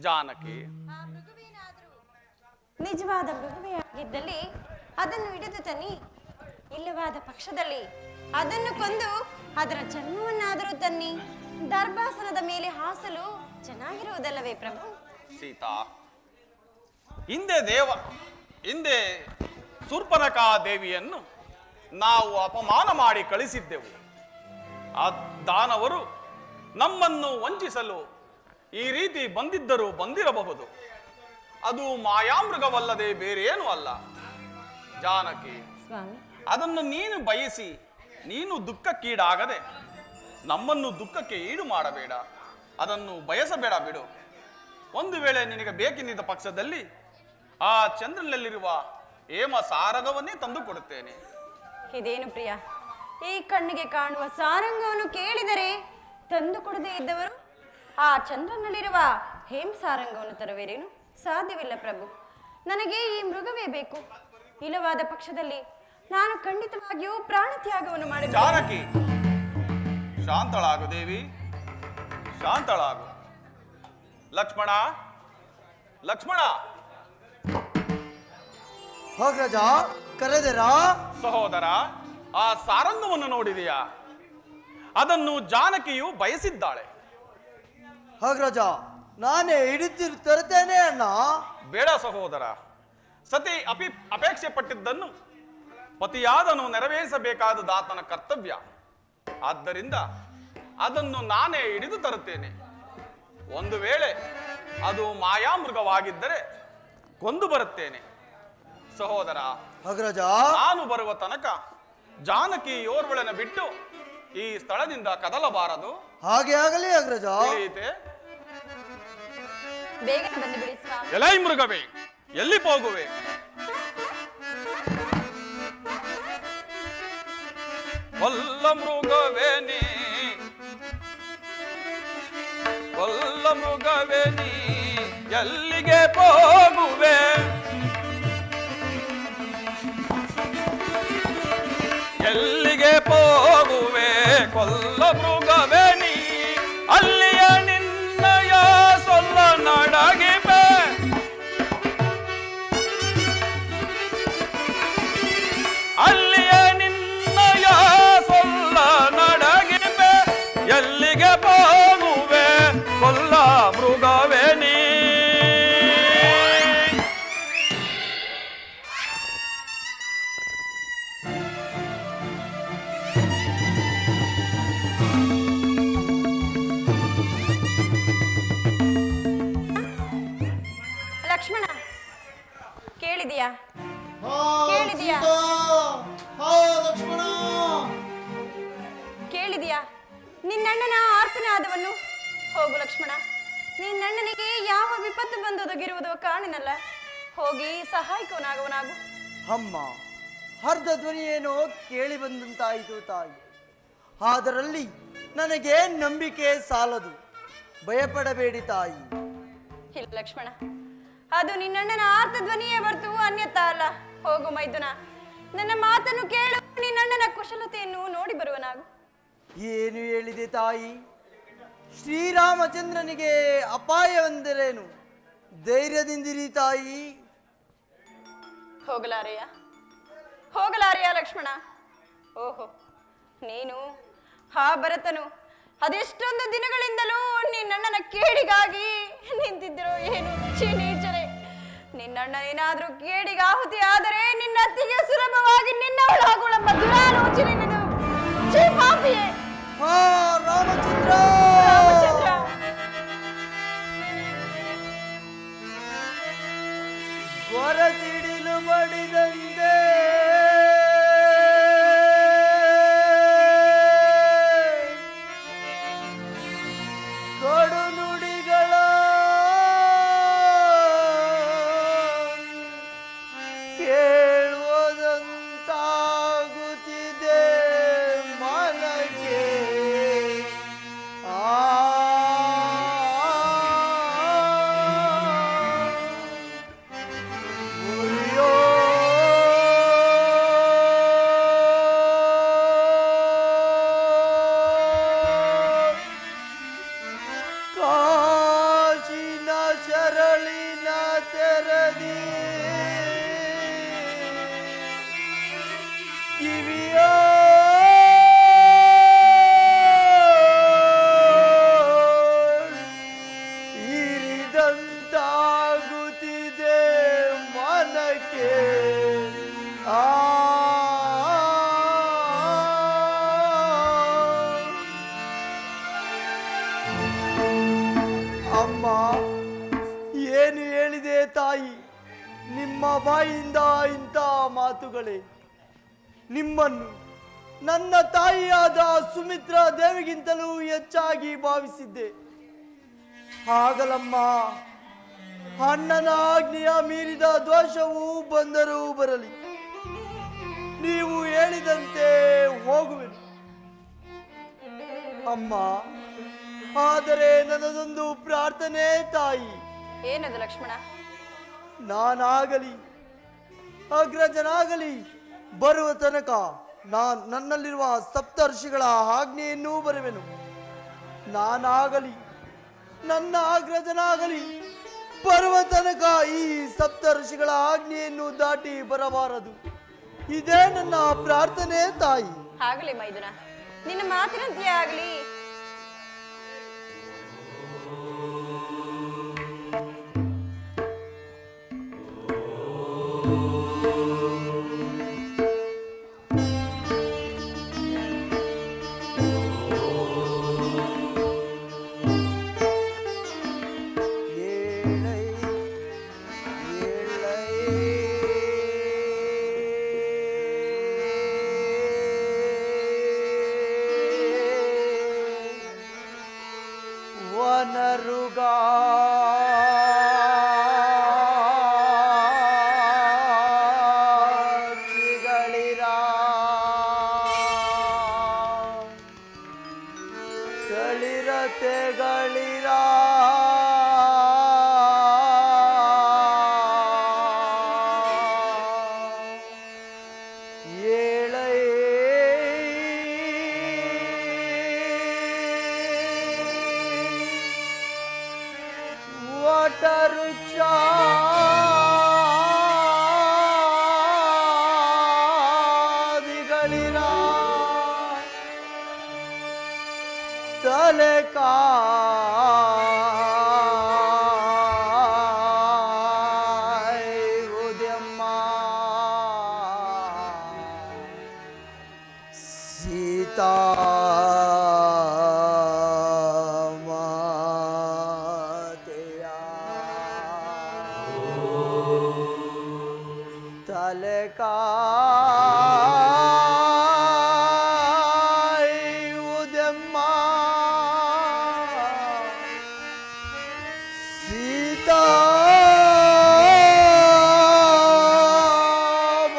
ಜಾನಕಿ. ನಿಜವಾದ ಮೃಗವೇ ಆಗಿದ್ದಲ್ಲಿ ಅದನ್ನು ಹಿಡಿದು ತನ್ನಿ. ಇಲ್ಲವಾದ ಪಕ್ಷದಲ್ಲಿ ಅದನ್ನು ಕೊಂದು ಅದರ ಚರ್ಮವನ್ನಾದರೂ ತನ್ನಿ. ದರ್ಭಾಸನದ ಮೇಲೆ ಹಾಸಲು ಚೆನ್ನಾಗಿರುವುದಲ್ಲವೇ ಪ್ರಭು? ಸೀತಾ, ಹಿಂದೆ ಶೂರ್ಪನಖಾ ದೇವಿಯನ್ನು ನಾವು ಅಪಮಾನ ಮಾಡಿ ಕಳಿಸಿದ್ದೆವು. ಆ ದಾನವರು ನಮ್ಮನ್ನು ವಂಚಿಸಲು ಈ ರೀತಿ ಬಂದಿರಬಹುದು. ಅದು ಮಾಯಾಮೃಗವಲ್ಲದೆ ಬೇರೇನೂ ಅಲ್ಲ ಜಾನಕಿ. ಸ್ವಾಮಿ, ಅದನ್ನು ನೀನು ಬಯಸಿ ನೀನು ದುಃಖಕ್ಕೀಡಾಗದೆ ನಮ್ಮನ್ನು ದುಃಖಕ್ಕೆ ಈಡು ಮಾಡಬೇಡ. ಅದನ್ನು ಬಯಸಬೇಡ ಬಿಡು ಒಂದು ವೇಳೆ ನಿನಗೆ ಬೇಕೆನ್ನಿದ್ದ ಪಕ್ಷದಲ್ಲಿ ಆ ಚಂದ್ರನಲ್ಲಿರುವ ಹೇಮ ಸಾರಗವನ್ನೇ ತಂದು ಕೊಡುತ್ತೇನೆ. ಇದೇನು ಪ್ರಿಯ, ಈ ಕಣ್ಣಿಗೆ ಕಾಣುವ ಸಾರಂಗವನ್ನು ಕೇಳಿದರೆ ತಂದು ಕೊಡದೇ ಇದ್ದವರು ಆ ಚಂದ್ರನಲ್ಲಿರುವ ಹೇಮ ಸಾರಂಗವನ್ನು ತರುವಿರೇನು? ಸಾಧ್ಯವಿಲ್ಲ ಪ್ರಭು, ನನಗೆ ಈ ಮೃಗವೇ ಬೇಕು. ಇಲ್ಲವಾದ ಪಕ್ಷದಲ್ಲಿ ನಾನು ಖಂಡಿತವಾಗಿಯೂ ಪ್ರಾಣ ತ್ಯಾಗವನ್ನು ಮಾಡಿದೆ. ಜಾನಕಿ, ಶಾಂತಳಾಗು ದೇವಿ, ಶಾಂತಳಾಗು. ಲಕ್ಷ್ಮಣ, ಲಕ್ಷ್ಮಣ. ಹೋಗ್ರಜ, ಕರೆದರಾ? ಸಹೋದರ, ಆ ಸಾರಂಗವನ್ನು ನೋಡಿದೆಯಾ? ಅದನ್ನು ಜಾನಕಿಯು ಬಯಸಿದ್ದಾಳೆ. ಹೋಗ್ರಜ, ನಾನೇ ತರುತ್ತೇನೆ ಅಣ್ಣ. ಬೇಡ ಸಹೋದರ, ಸತಿ ಅಪೇಕ್ಷೆ ಪಟ್ಟಿದ್ದನ್ನು ಪತಿಯಾದನು ನೆರವೇರಿಸಬೇಕಾದ ಆತನ ಕರ್ತವ್ಯ. ಆದ್ದರಿಂದ ಅದನ್ನು ನಾನೇ ಹಿಡಿದು ತರುತ್ತೇನೆ. ಒಂದು ವೇಳೆ ಅದು ಮಾಯಾಮೃಗವಾಗಿದ್ದರೆ ಕೊಂದು ಬರುತ್ತೇನೆ. ಸಹೋದರ, ಅಗ್ರಜ, ನಾನು ಬರುವ ತನಕ ಜಾನಕಿ ಓರ್ವಳನ್ನು ಬಿಟ್ಟು ಈ ಸ್ಥಳದಿಂದ ಕದಲಬಾರದು. ಹಾಗೆ ಆಗಲಿ ಅಗ್ರಜ. ಬೇಗನೆ ಬಂದು ಬಿಡಿ ಸ್ವಾಮಿ. ಎಲೈ ಮೃಗವೇ, ಎಲ್ಲಿ ಹೋಗುವೆ? ಕೊಲ್ಲ ಮೃಗವೇ ನೀ, ಕೊಲ್ಲ ಮೃಗವೇ ನೀ, ಎಲ್ಲಿಗೆ ಹೋಗುವೆ? ಎಲ್ಲಿಗೆ ಹೋಗುವೆ? ಕೊಲ್ಲ ಮೃಗವೇ ನೀ, ಅಲ್ಲಿಯ ನಿನ್ನಯ ಸೊಲ್ಲ ನಡಗಿವೆ. ಅಲ್ಲಿಯ ನಿನ್ನಯ ಸೊಲ್ಲ ನಡಗಿವೆ. ಎಲ್ಲಿಗೆ ಹೋಗುವೆ? ಕೊಲ್ಲ ಮೃಗವೇ ನೀ. ಲಕ್ಷ್ಮಣ, ಕೇಳಿದೆಯಾ? ಕೇಳಿದೆಯಾ? ಲಕ್ಷ್ಮಣ, ಕೇಳಿದೆಯಾ ನಿನ್ನಣ್ಣನ ಆರ್ತನಾದವನ್ನು? ಹೋಗು ಲಕ್ಷ್ಮಣ, ನಿನ್ನಣ್ಣನಿಗೆ ಯಾವ ವಿಪತ್ತು ಬಂದೊದಗಿರುವುದೋ ಕಾಣಿನಲ್ಲ. ಹೋಗಿ ಸಹಾಯಕವನಾಗುವನಾಗು. ಅಮ್ಮ, ಅರ್ಧ ಧ್ವನಿಯೇನೋ ಕೇಳಿ ಬಂದಂತಾಯಿತು ತಾಯಿ. ಅದರಲ್ಲಿ ನನಗೆ ನಂಬಿಕೆ ಸಾಲದು. ಭಯಪಡಬೇಡಿ ತಾಯಿ. ಇಲ್ಲ ಲಕ್ಷ್ಮಣ, ಅದು ನಿನ್ನಣ್ಣನ ಆರ್ತ ಧ್ವನಿಯೇ ಹೊರತು ಅನ್ಯತಾ ಅಲ್ಲ. ಹೋಗು ಮೈದುನ, ನನ್ನ ಮಾತನ್ನು ಕೇಳು. ನಿನ್ನಣ್ಣನ ಕುಶಲತೆಯನ್ನು ನೋಡಿ ಬರುವನಾಗು. ಏನು ಹೇಳಿದೆ ತಾಯಿ? ಶ್ರೀರಾಮಚಂದ್ರನಿಗೆ ಅಪಾಯವೆಂದರೇನು? ಧೈರ್ಯದಿಂದಿರಿ ತಾಯಿ. ಹೋಗಲಾರೆಯ, ಹೋಗಲಾರೆಯ ಲಕ್ಷ್ಮಣ. ಓಹೋ, ನೀನು ಆ ಭರತನು ಅದೆಷ್ಟೊಂದು ದಿನಗಳಿಂದಲೂ ನಿನ್ನಣ್ಣನ ಕೇಡಿಗಾಗಿ ನಿಂತಿದ್ದಿರೋ ಏನು? ನೀಚನೆ, ನಿನ್ನಣ್ಣನೇನಾದ್ರೂ ಕೇಡಿಗೆ ಆಹುತಿ ಆದರೆ ನಿನ್ನ ಅತ್ತಿಗೆ ಸುಲಭವಾಗಿ ನಿನ್ನವಳಾಗುಳೆಂಬ ದುರಾಲೋಚನೆ ನಿನ್ನದು. ಛೀ ಪಾಪಿಯೇ! ರಾಮಚಂದ್ರ, ರಾಮಚಂದ್ರ, ಹೊರಸಿಡಿಲು ಬಡಿದಂತೆ ಕೊಡು ನುಡಿಗಳ ಕೇಳುವುದಂತಾಗುತ್ತಿದೆ ಮನಕ್ಕೆ. ಕಾಶಿನ ಶರಳಿನ ತೆರದಿ ಕಿವಿಯ ಇರಿದಂತಾಗುತ್ತಿದೆ ಮನಕ್ಕೆ. ಅಮ್ಮ, ಏನು ಹೇಳಿದೆ ತಾಯಿ? ನಿಮ್ಮ ಬಾಯಿಂದ ಇಂಥ ಮಾತುಗಳೇ? ನಿಮ್ಮನ್ನು ನನ್ನ ತಾಯಿಯಾದ ಸುಮಿತ್ರಾ ದೇವಿಗಿಂತಲೂ ಹೆಚ್ಚಾಗಿ ಭಾವಿಸಿದ್ದೆ. ಆಗಲಮ್ಮ, ಅಣ್ಣನ ಆಜ್ಞೆಯ ಮೀರಿದ ದೋಷವು ಬಂದರೂ ಬರಲಿ, ನೀವು ಹೇಳಿದಂತೆ ಹೋಗುವೆನು ಅಮ್ಮ. ಆದರೆ ನನ್ನದೊಂದು ಪ್ರಾರ್ಥನೆ ತಾಯಿ. ಏನದು ಲಕ್ಷ್ಮಣ? ನಾನಾಗಲಿ ಅಗ್ರಜನಾಗಲಿ ಬರುವ ತನಕ ನನ್ನಲ್ಲಿರುವ ಸಪ್ತರ್ಷಿಗಳ ಆಜ್ಞೆಯನ್ನೂ ಬರುವೆನು. ನಾನಾಗಲಿ ನನ್ನ ಅಗ್ರಜನಾಗಲಿ ಬರುವ ತನಕ ಈ ಸಪ್ತರ್ಷಿಗಳ ಆಜ್ಞೆಯನ್ನು ದಾಟಿ ಬರಬಾರದು. ಇದೇ ನನ್ನ ಪ್ರಾರ್ಥನೆ ತಾಯಿ. ಆಗಲಿ ಮೈದುನ, ನಿನ್ನ ಮಾತಿನಂತೆಯೇ ಆಗಲಿ.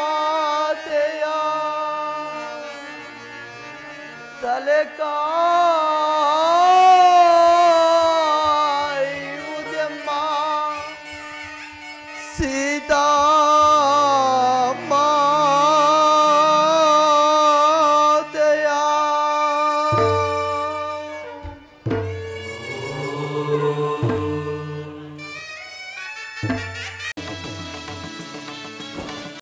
ಮಾತೆಯ ตะเลกา